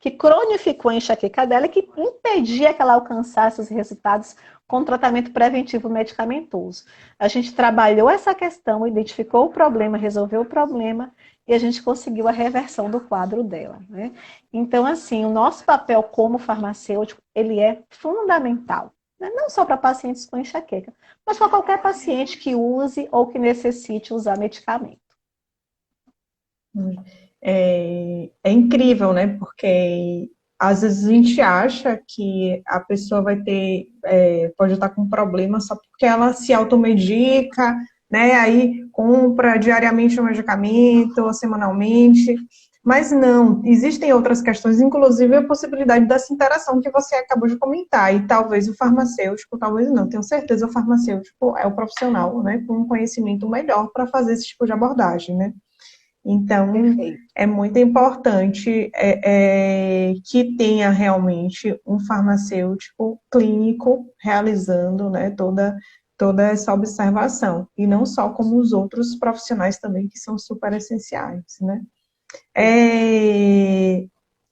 que cronificou a enxaqueca dela e que impedia que ela alcançasse os resultados com tratamento preventivo medicamentoso. A gente trabalhou essa questão, identificou o problema, resolveu o problema e a gente conseguiu a reversão do quadro dela, né? Então, assim, o nosso papel como farmacêutico, ele é fundamental. Não só para pacientes com enxaqueca, mas para qualquer paciente que use ou que necessite usar medicamento. É incrível, né? Porque às vezes a gente acha que a pessoa vai ter, pode estar com um problema só porque ela se automedica, né? Aí compra diariamente um medicamento ou semanalmente. Mas não, existem outras questões, inclusive a possibilidade dessa interação que você acabou de comentar, e talvez o farmacêutico, talvez não, tenho certeza o farmacêutico é o profissional, né, com um conhecimento melhor para fazer esse tipo de abordagem, né? Então, é muito importante que tenha realmente um farmacêutico clínico realizando, né, toda essa observação, e não só como os outros profissionais também, que são super essenciais, né?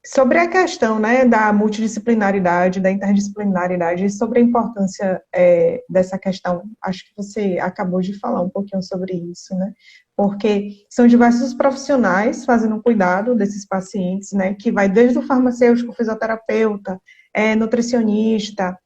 Sobre a questão, né, da multidisciplinaridade, da interdisciplinaridade, sobre a importância dessa questão, acho que você acabou de falar um pouquinho sobre isso, né? Porque são diversos profissionais fazendo cuidado desses pacientes, né? Que vai desde o farmacêutico, fisioterapeuta, nutricionista,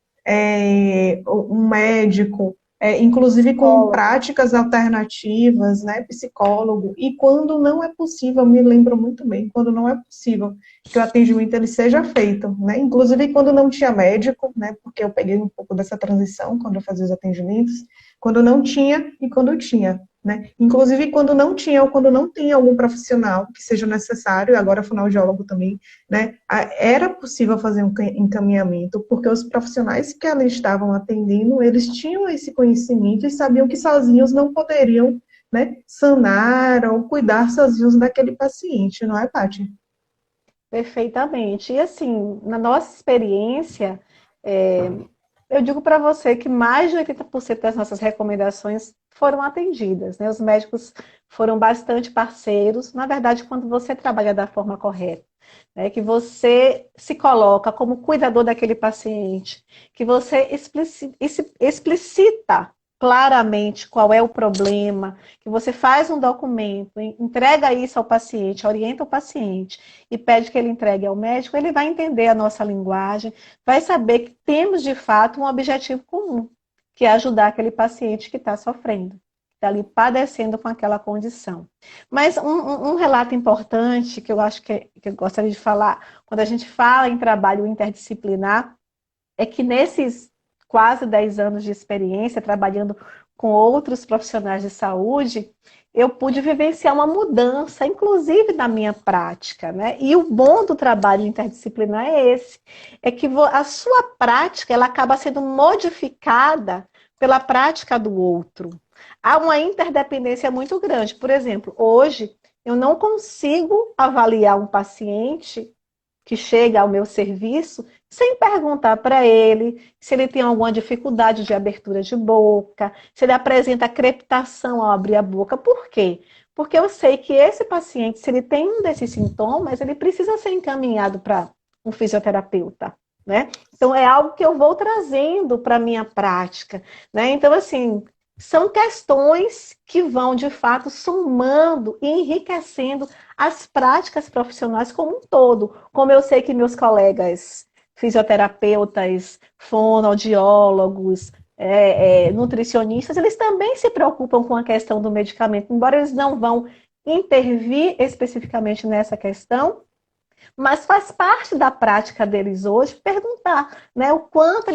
um médico, inclusive com práticas alternativas, né, psicólogo, e quando não é possível, me lembro muito bem, quando não é possível que o atendimento ele seja feito, né, inclusive quando não tinha médico, né, porque eu peguei um pouco dessa transição quando eu fazia os atendimentos, quando não tinha e quando tinha, né, inclusive quando não tinha ou quando não tem algum profissional que seja necessário, agora fonoaudiólogo também, né, era possível fazer um encaminhamento, porque os profissionais que ali estavam atendendo, eles tinham esse conhecimento e sabiam que sozinhos não poderiam, né, sanar ou cuidar sozinhos daquele paciente, não é, Paty? Perfeitamente. E assim, na nossa experiência, eu digo para você que mais de 80% das nossas recomendações foram atendidas, né? Os médicos foram bastante parceiros. Na verdade, quando você trabalha da forma correta, né? Que você se coloca como cuidador daquele paciente, que você explicita claramente qual é o problema, que você faz um documento, entrega isso ao paciente, orienta o paciente e pede que ele entregue ao médico, ele vai entender a nossa linguagem, vai saber que temos de fato um objetivo comum, que é ajudar aquele paciente que está sofrendo, que está ali padecendo com aquela condição. Mas um relato importante que eu acho que eu gostaria de falar, quando a gente fala em trabalho interdisciplinar, é que nesses quase 10 anos de experiência trabalhando com outros profissionais de saúde, eu pude vivenciar uma mudança, inclusive na minha prática, né? E o bom do trabalho interdisciplinar é esse, é que a sua prática ela acaba sendo modificada pela prática do outro. Há uma interdependência muito grande. Por exemplo, hoje eu não consigo avaliar um paciente que chega ao meu serviço sem perguntar para ele se ele tem alguma dificuldade de abertura de boca, se ele apresenta crepitação ao abrir a boca. Por quê? Porque eu sei que esse paciente, se ele tem um desses sintomas, ele precisa ser encaminhado para um fisioterapeuta, né? Então é algo que eu vou trazendo para a minha prática, né? Então, assim, são questões que vão, de fato, somando e enriquecendo as práticas profissionais como um todo. Como eu sei que meus colegas fisioterapeutas, fonoaudiólogos, nutricionistas, eles também se preocupam com a questão do medicamento, embora eles não vão intervir especificamente nessa questão, mas faz parte da prática deles hoje perguntar, né, o quanto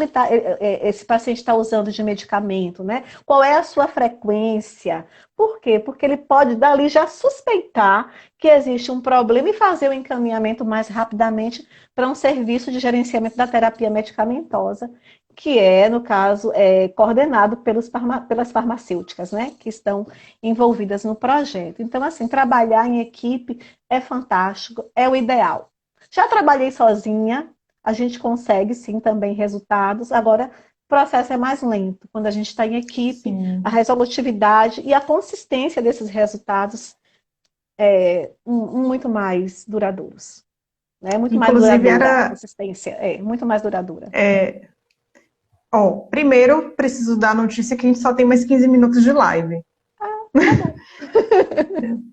esse paciente está usando de medicamento, né? Qual é a sua frequência? Por quê? Porque ele pode dali já suspeitar que existe um problema e fazer o encaminhamento mais rapidamente para um serviço de gerenciamento da terapia medicamentosa, que é, no caso, coordenado pelas farmacêuticas, né, que estão envolvidas no projeto. Então, assim, trabalhar em equipe é fantástico, é o ideal. Já trabalhei sozinha, a gente consegue sim também resultados. Agora, o processo é mais lento. Quando a gente está em equipe, Sim. a resolutividade e a consistência desses resultados muito mais duradouros. Né? Muito mais Inclusive, duradoura a era. consistência, muito mais duradoura. Ó, primeiro, preciso dar a notícia que a gente só tem mais 15 minutos de live, Tá bom.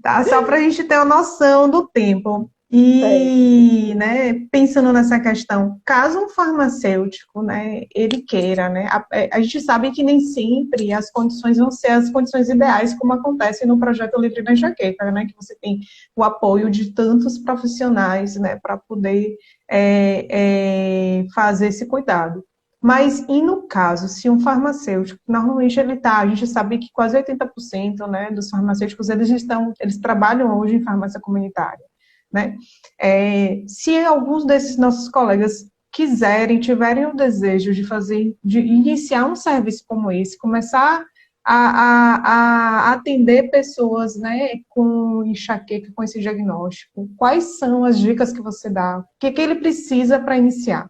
tá? Só para a gente ter uma noção do tempo. Certo. E, né, pensando nessa questão, caso um farmacêutico, né, ele queira, né, a gente sabe que nem sempre as condições vão ser as condições ideais, como acontece no projeto Livre da Enxaqueca, né, que você tem o apoio de tantos profissionais, né, para poder fazer esse cuidado. Mas, e no caso, se um farmacêutico, normalmente a gente sabe que quase 80%, né, dos farmacêuticos, eles trabalham hoje em farmácia comunitária, né? Se alguns desses nossos colegas tiverem o desejo de iniciar um serviço como esse, começar a atender pessoas, né, com enxaqueca, com esse diagnóstico, quais são as dicas que você dá? O que ele precisa para iniciar?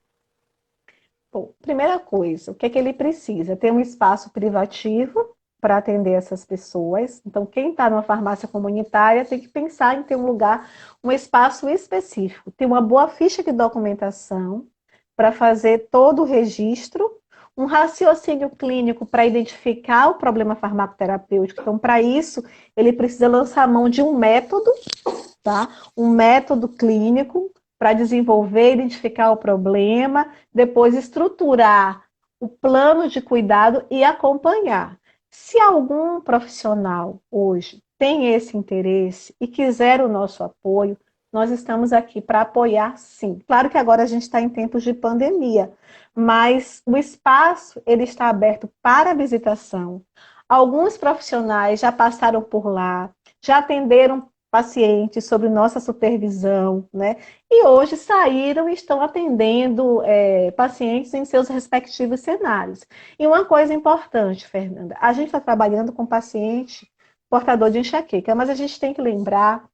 Bom, primeira coisa, o que é que ele precisa? Ter um espaço privativo para atender essas pessoas. Então, quem está numa farmácia comunitária tem que pensar em ter um lugar, um espaço específico, ter uma boa ficha de documentação para fazer todo o registro, um raciocínio clínico para identificar o problema farmacoterapêutico. Então, para isso, ele precisa lançar a mão de um método, tá? Um método clínico para desenvolver, identificar o problema, depois estruturar o plano de cuidado e acompanhar. Se algum profissional hoje tem esse interesse e quiser o nosso apoio, nós estamos aqui para apoiar, sim. Claro que agora a gente está em tempos de pandemia, mas o espaço ele está aberto para visitação. Alguns profissionais já passaram por lá, já atenderam pacientes sob nossa supervisão, né? E hoje saíram e estão atendendo pacientes em seus respectivos cenários. E uma coisa importante, Fernanda, a gente está trabalhando com paciente portador de enxaqueca, mas a gente tem que lembrar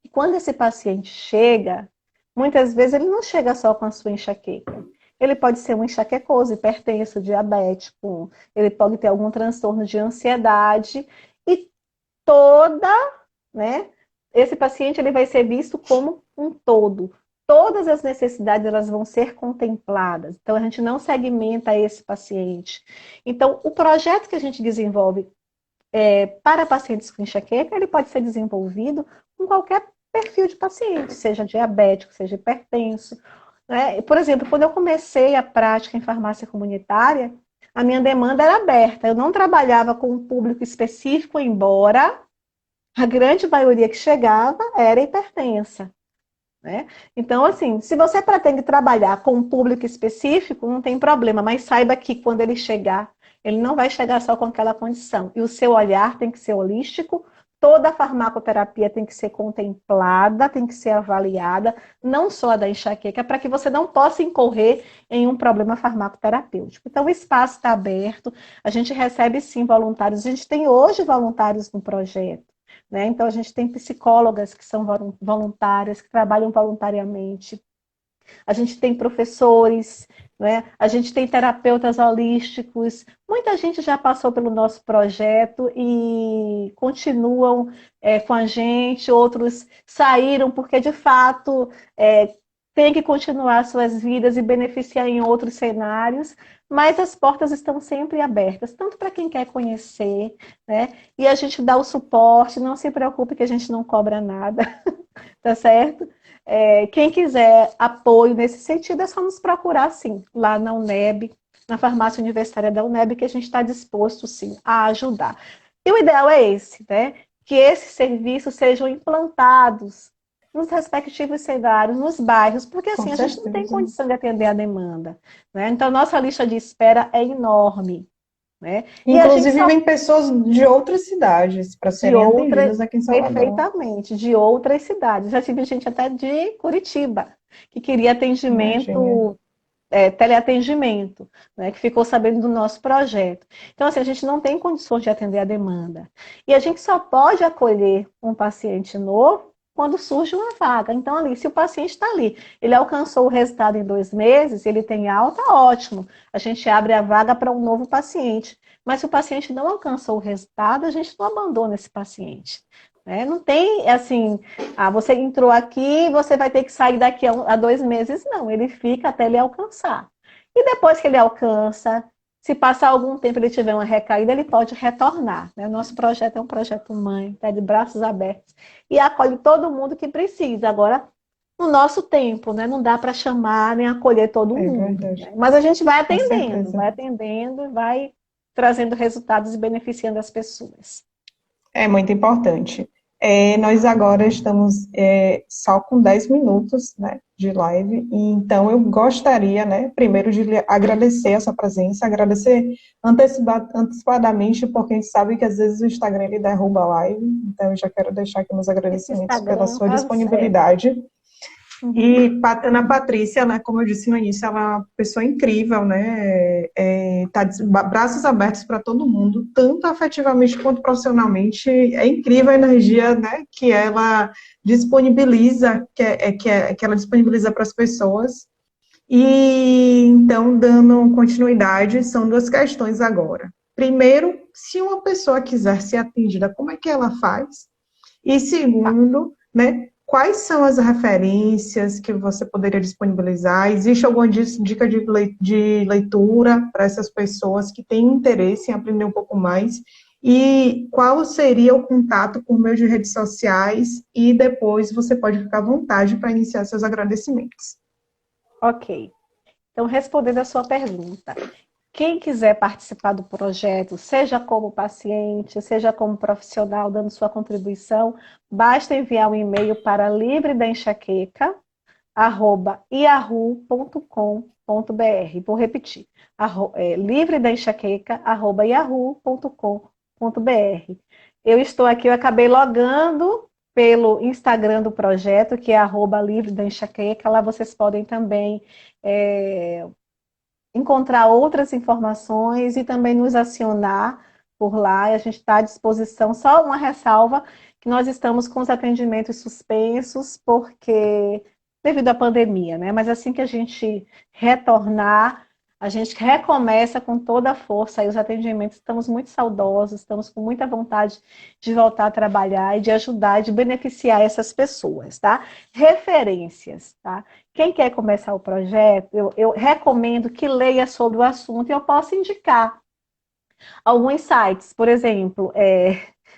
que quando esse paciente chega, muitas vezes ele não chega só com a sua enxaqueca. Ele pode ser um enxaquecoso, hipertenso, diabético, ele pode ter algum transtorno de ansiedade e toda, né? Esse paciente ele vai ser visto como um todo. Todas as necessidades elas vão ser contempladas. Então, a gente não segmenta esse paciente. Então, o projeto que a gente desenvolve para pacientes com enxaqueca, ele pode ser desenvolvido com qualquer perfil de paciente, seja diabético, seja hipertenso. Né? Por exemplo, quando eu comecei a prática em farmácia comunitária, a minha demanda era aberta. Eu não trabalhava com um público específico, embora a grande maioria que chegava era hipertensa. Né? Então, assim, se você pretende trabalhar com um público específico, não tem problema, mas saiba que quando ele chegar, ele não vai chegar só com aquela condição. E o seu olhar tem que ser holístico, toda a farmacoterapia tem que ser contemplada, tem que ser avaliada, não só a da enxaqueca, para que você não possa incorrer em um problema farmacoterapêutico. Então, o espaço está aberto, a gente recebe sim voluntários, a gente tem hoje voluntários no projeto. Né? Então, a gente tem psicólogas que são voluntárias, que trabalham voluntariamente. A gente tem professores, né? A gente tem terapeutas holísticos. Muita gente já passou pelo nosso projeto e continuam com a gente. Outros saíram porque, de fato, têm que continuar suas vidas e beneficiar em outros cenários. Mas as portas estão sempre abertas, tanto para quem quer conhecer, né? E a gente dá o suporte, não se preocupe que a gente não cobra nada, tá certo? Quem quiser apoio nesse sentido, é só nos procurar, sim, lá na UNEB, na farmácia universitária da UNEB, que a gente está disposto, sim, a ajudar. E o ideal é esse, né? Que esses serviços sejam implantados nos respectivos cenários, nos bairros, porque assim, a gente não tem condição de atender a demanda. Né? Então, nossa lista de espera é enorme. Né? Inclusive, vem pessoas de outras cidades para serem atendidas aqui em Salvador. Perfeitamente, de outras cidades. Já tive gente até de Curitiba, que queria atendimento, teleatendimento, né, que ficou sabendo do nosso projeto. Então, assim, a gente não tem condições de atender a demanda. E a gente só pode acolher um paciente novo quando surge uma vaga. Então, ali, se o paciente está ali, ele alcançou o resultado em 2 meses, ele tem alta, ótimo. A gente abre a vaga para um novo paciente. Mas se o paciente não alcançou o resultado, a gente não abandona esse paciente. Né? Não tem, assim, você entrou aqui, você vai ter que sair daqui a 2 meses. Não, ele fica até ele alcançar. E depois que ele alcança, se passar algum tempo ele tiver uma recaída, ele pode retornar. Né? O nosso projeto é um projeto mãe, está de braços abertos e acolhe todo mundo que precisa. Agora, no nosso tempo, né? Não dá para chamar nem acolher todo mundo. Né? Mas a gente vai atendendo, vai trazendo resultados e beneficiando as pessoas. É muito importante. Nós agora estamos só com 10 minutos, né, de live, então eu gostaria, né, primeiro de agradecer a sua presença, agradecer antecipadamente, porque a gente sabe que às vezes o Instagram ele derruba a live, então eu já quero deixar aqui meus agradecimentos pela sua disponibilidade. E Ana Patrícia, né, como eu disse no início, ela é uma pessoa incrível, né? Tá de braços abertos para todo mundo, tanto afetivamente quanto profissionalmente. É incrível a energia, né, que ela disponibiliza, que ela disponibiliza para as pessoas. E então, dando continuidade, são 2 questões agora. Primeiro, se uma pessoa quiser ser atendida, como é que ela faz? E segundo, né? Quais são as referências que você poderia disponibilizar? Existe alguma dica de leitura para essas pessoas que têm interesse em aprender um pouco mais? E qual seria o contato por meio de redes sociais? E depois você pode ficar à vontade para iniciar seus agradecimentos. Ok. Então, respondendo a sua pergunta, quem quiser participar do projeto, seja como paciente, seja como profissional, dando sua contribuição, basta enviar um e-mail para livredaenxaqueca@yahoo.com.br. Vou repetir, livredaenxaqueca@yahoo.com.br. Eu estou aqui, eu acabei logando pelo Instagram do projeto, que é @livredaenxaqueca. Lá vocês podem também encontrar outras informações e também nos acionar por lá. A gente está à disposição. Só uma ressalva, que nós estamos com os atendimentos suspensos, porque devido à pandemia, né? Mas assim que a gente retornar, A gente recomeça com toda a força aí os atendimentos. Estamos muito saudosos, estamos com muita vontade de voltar a trabalhar e de ajudar, de beneficiar essas pessoas, tá? Referências, tá? Quem quer começar o projeto, eu recomendo que leia sobre o assunto e eu posso indicar alguns sites. Por exemplo,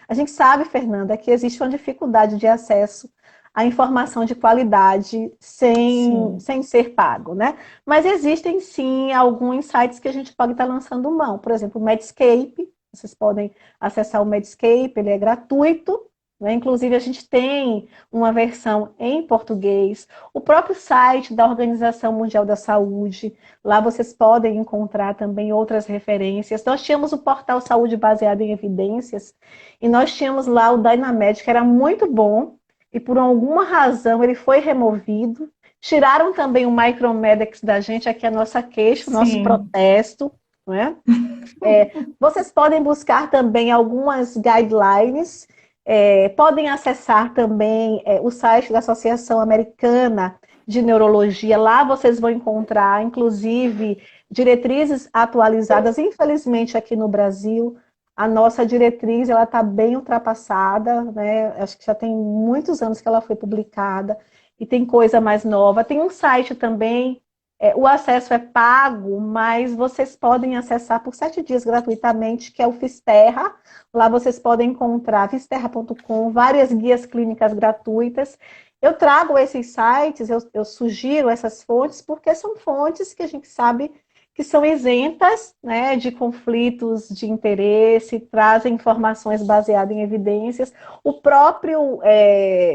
a gente sabe, Fernanda, que existe uma dificuldade de acesso à informação de qualidade sem ser pago, né? Mas existem sim alguns sites que a gente pode estar lançando mão. Por exemplo, o Medscape, vocês podem acessar o Medscape, ele é gratuito, né? Inclusive, a gente tem uma versão em português. O próprio site da Organização Mundial da Saúde, lá vocês podem encontrar também outras referências. Nós tínhamos o portal Saúde Baseado em Evidências, e nós tínhamos lá o Dynamed, que era muito bom, e por alguma razão ele foi removido. Tiraram também o Micromedex da gente, aqui a nossa queixa, o nosso protesto, não é? Vocês podem buscar também algumas guidelines, podem acessar também o site da Associação Americana de Neurologia. Lá vocês vão encontrar, inclusive, diretrizes atualizadas. Infelizmente, aqui no Brasil, a nossa diretriz ela está bem ultrapassada, né? Acho que já tem muitos anos que ela foi publicada e tem coisa mais nova. Tem um site também, o acesso é pago, mas vocês podem acessar por 7 dias gratuitamente, que é o Fisterra. Lá vocês podem encontrar, fisterra.com, várias guias clínicas gratuitas. Eu trago esses sites, eu sugiro essas fontes, porque são fontes que a gente sabe que são isentas, né, de conflitos de interesse, trazem informações baseadas em evidências. O próprio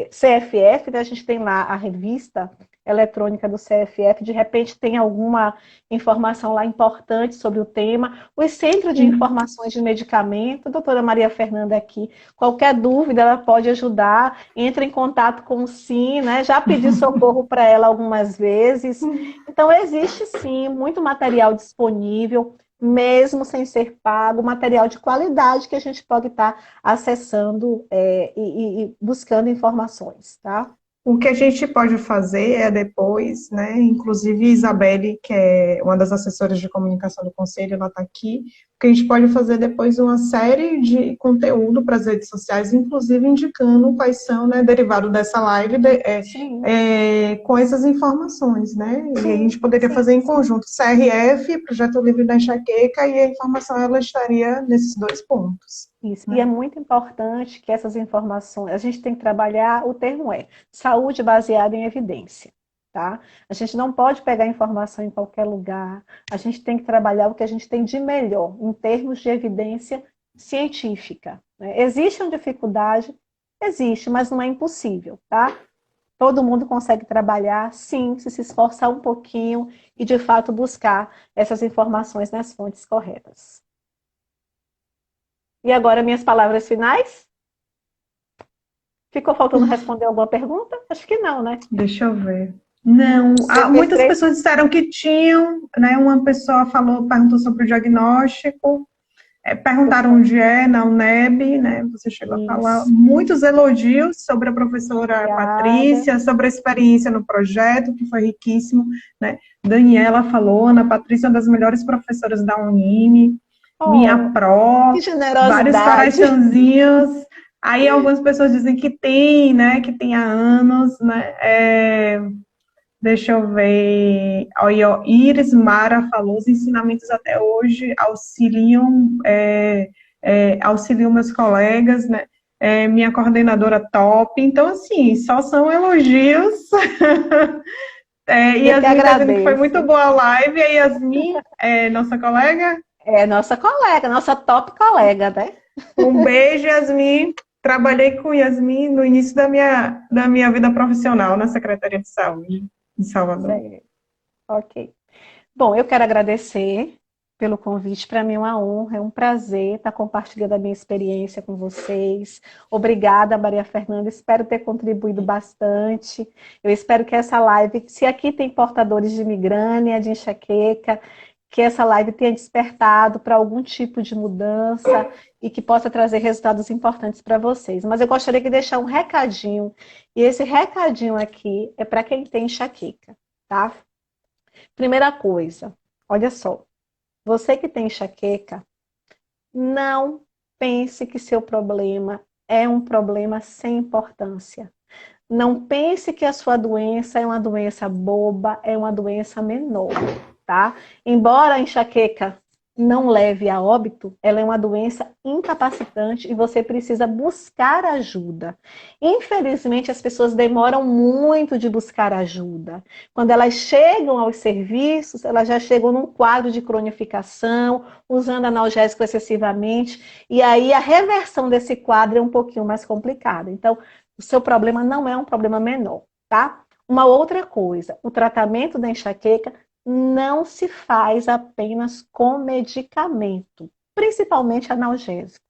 CFF, né, a gente tem lá a revista eletrônica do CFF, de repente tem alguma informação lá importante sobre o tema. O Centro de Informações de Medicamento, a doutora Maria Fernanda aqui, qualquer dúvida ela pode ajudar, entra em contato com o SIM, né? Já pedi socorro para ela algumas vezes. Então existe sim muito material disponível, mesmo sem ser pago, material de qualidade que a gente pode estar acessando e buscando informações, tá? O que a gente pode fazer é depois, né? Inclusive Isabelle, que é uma das assessoras de comunicação do conselho, ela está aqui. O que a gente pode fazer depois uma série de conteúdo para as redes sociais, inclusive indicando quais são, né, derivado dessa live, com essas informações, né? E a gente poderia fazer em conjunto CRF, Projeto Livre da Enxaqueca, e a informação ela estaria nesses 2 pontos. Isso, e é muito importante que essas informações, a gente tem que trabalhar, o termo saúde baseada em evidência, tá? A gente não pode pegar informação em qualquer lugar, a gente tem que trabalhar o que a gente tem de melhor, em termos de evidência científica, né? Existe uma dificuldade? Existe, mas não é impossível, tá? Todo mundo consegue trabalhar, sim, se esforçar um pouquinho e, de fato, buscar essas informações nas fontes corretas. E agora, minhas palavras finais? Ficou faltando responder alguma pergunta? Acho que não, né? Deixa eu ver. Não, muitas pessoas disseram que tinham, né? Uma pessoa perguntou sobre o diagnóstico, perguntaram onde é, na UNEB, né? Você chegou a falar. Muitos elogios sobre a professora Patrícia, sobre a experiência no projeto, que foi riquíssimo, né? Daniela falou, Ana Patrícia é uma das melhores professoras da Unime. Minha pró, vários coraçãozinhos. Aí algumas pessoas dizem que tem, né? Que tem há anos, né? Deixa eu ver. Olha, Iris Mara falou, os ensinamentos até hoje auxiliam meus colegas, né? Minha coordenadora top. Então, assim, só são elogios. Yasmin dizendo que foi muito boa a live. A Yasmin, nossa colega? Nossa colega, nossa top colega, né? Um beijo, Yasmin. Trabalhei com Yasmin no início da minha vida profissional na Secretaria de Saúde em Salvador. Ok. Bom, eu quero agradecer pelo convite. Para mim é uma honra, é um prazer estar compartilhando a minha experiência com vocês. Obrigada, Maria Fernanda. Espero ter contribuído bastante. Eu espero que essa live, se aqui tem portadores de migrânia, de enxaqueca, que essa live tenha despertado para algum tipo de mudança e que possa trazer resultados importantes para vocês. Mas eu gostaria de deixar um recadinho, e esse recadinho aqui é para quem tem enxaqueca, tá? Primeira coisa, olha só, você que tem enxaqueca, não pense que seu problema é um problema sem importância. Não pense que a sua doença é uma doença boba, é uma doença menor, tá? Embora a enxaqueca não leve a óbito, ela é uma doença incapacitante e você precisa buscar ajuda. Infelizmente, as pessoas demoram muito de buscar ajuda. Quando elas chegam aos serviços, elas já chegam num quadro de cronificação, usando analgésico excessivamente, e aí a reversão desse quadro é um pouquinho mais complicada. Então, o seu problema não é um problema menor, tá? Uma outra coisa, o tratamento da enxaqueca não se faz apenas com medicamento, principalmente analgésico.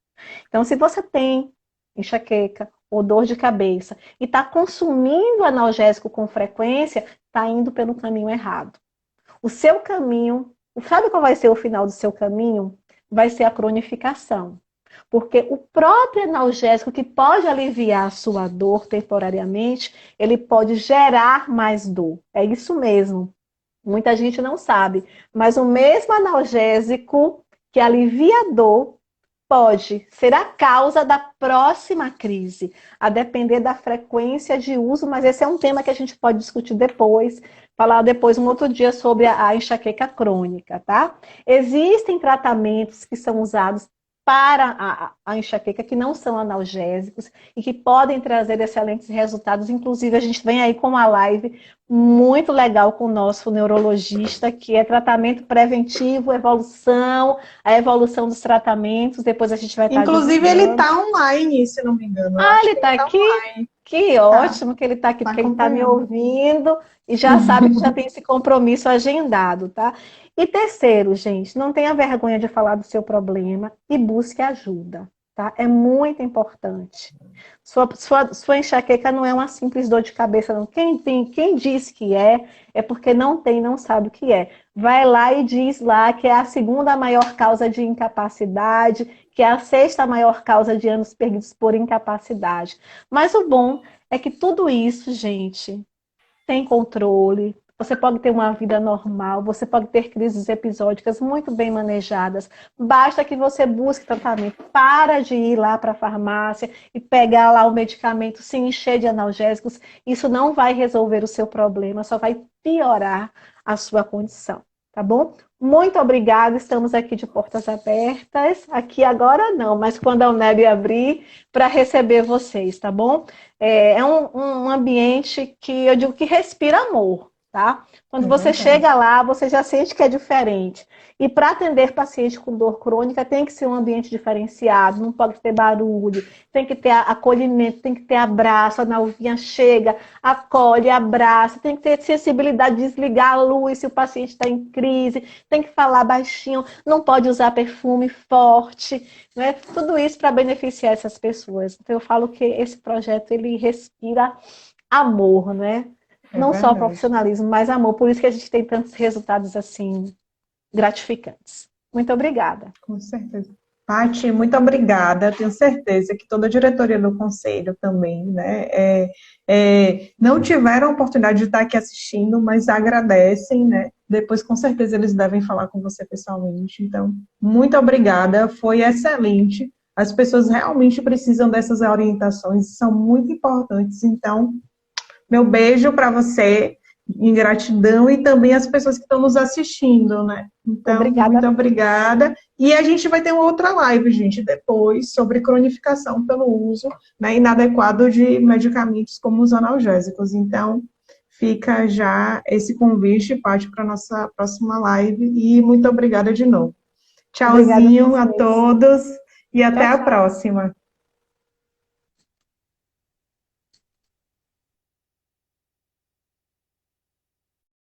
Então, se você tem enxaqueca ou dor de cabeça e está consumindo analgésico com frequência, está indo pelo caminho errado. O seu caminho, sabe qual vai ser o final do seu caminho? Vai ser a cronificação. Porque o próprio analgésico que pode aliviar a sua dor temporariamente, ele pode gerar mais dor. É isso mesmo. Muita gente não sabe, mas o mesmo analgésico que alivia a dor pode ser a causa da próxima crise, a depender da frequência de uso, mas esse é um tema que a gente pode discutir depois, falar depois um outro dia sobre a enxaqueca crônica, tá? Existem tratamentos que são usados para a enxaqueca que não são analgésicos e que podem trazer excelentes resultados. Inclusive, a gente vem aí com uma live muito legal com o nosso neurologista, que é tratamento preventivo, evolução, a evolução dos tratamentos. Depois a gente vai estar Inclusive, ele está online, se não me engano. Ele está aqui? Online. Que ótimo que ele está aqui, porque ele está me ouvindo e já sabe que já tem esse compromisso agendado, tá? E terceiro, gente, não tenha vergonha de falar do seu problema e busque ajuda, tá? É muito importante. Sua enxaqueca não é uma simples dor de cabeça, não. Quem diz que é porque não tem, não sabe o que é. Vai lá e diz lá que é a segunda maior causa de incapacidade, que é a sexta maior causa de anos perdidos por incapacidade. Mas o bom é que tudo isso, gente, tem controle. Você pode ter uma vida normal, você pode ter crises episódicas muito bem manejadas. Basta que você busque tratamento. Para de ir lá para a farmácia e pegar lá o medicamento, se encher de analgésicos. Isso não vai resolver o seu problema, só vai piorar a sua condição. Tá bom? Muito obrigada, estamos aqui de portas abertas. Aqui agora não, mas quando a UNEB abrir, para receber vocês, tá bom? É um ambiente que eu digo que respira amor. Tá? Quando você chega lá, você já sente que é diferente. E para atender paciente com dor crônica, tem que ser um ambiente diferenciado, não pode ter barulho, tem que ter acolhimento, tem que ter abraço, a Nalvinha chega, acolhe, abraça, tem que ter sensibilidade de desligar a luz se o paciente está em crise, tem que falar baixinho, não pode usar perfume forte, né? Tudo isso para beneficiar essas pessoas. Então eu falo que esse projeto ele respira amor, né? Não só profissionalismo, mas amor. Por isso que a gente tem tantos resultados assim gratificantes. Muito obrigada. Com certeza. Paty, muito obrigada. Tenho certeza que toda a diretoria do Conselho também, né, não tiveram a oportunidade de estar aqui assistindo, mas agradecem, né? Depois, com certeza, eles devem falar com você pessoalmente. Então, muito obrigada. Foi excelente. As pessoas realmente precisam dessas orientações, são muito importantes. Então, meu beijo para você, em gratidão, e também as pessoas que estão nos assistindo, né? Então, obrigada. Muito obrigada. E a gente vai ter uma outra live, gente, depois, sobre cronificação pelo uso, né, inadequado de medicamentos como os analgésicos. Então, fica já esse convite, Paty, para a nossa próxima live. E muito obrigada de novo. Tchauzinho a todos e até a próxima.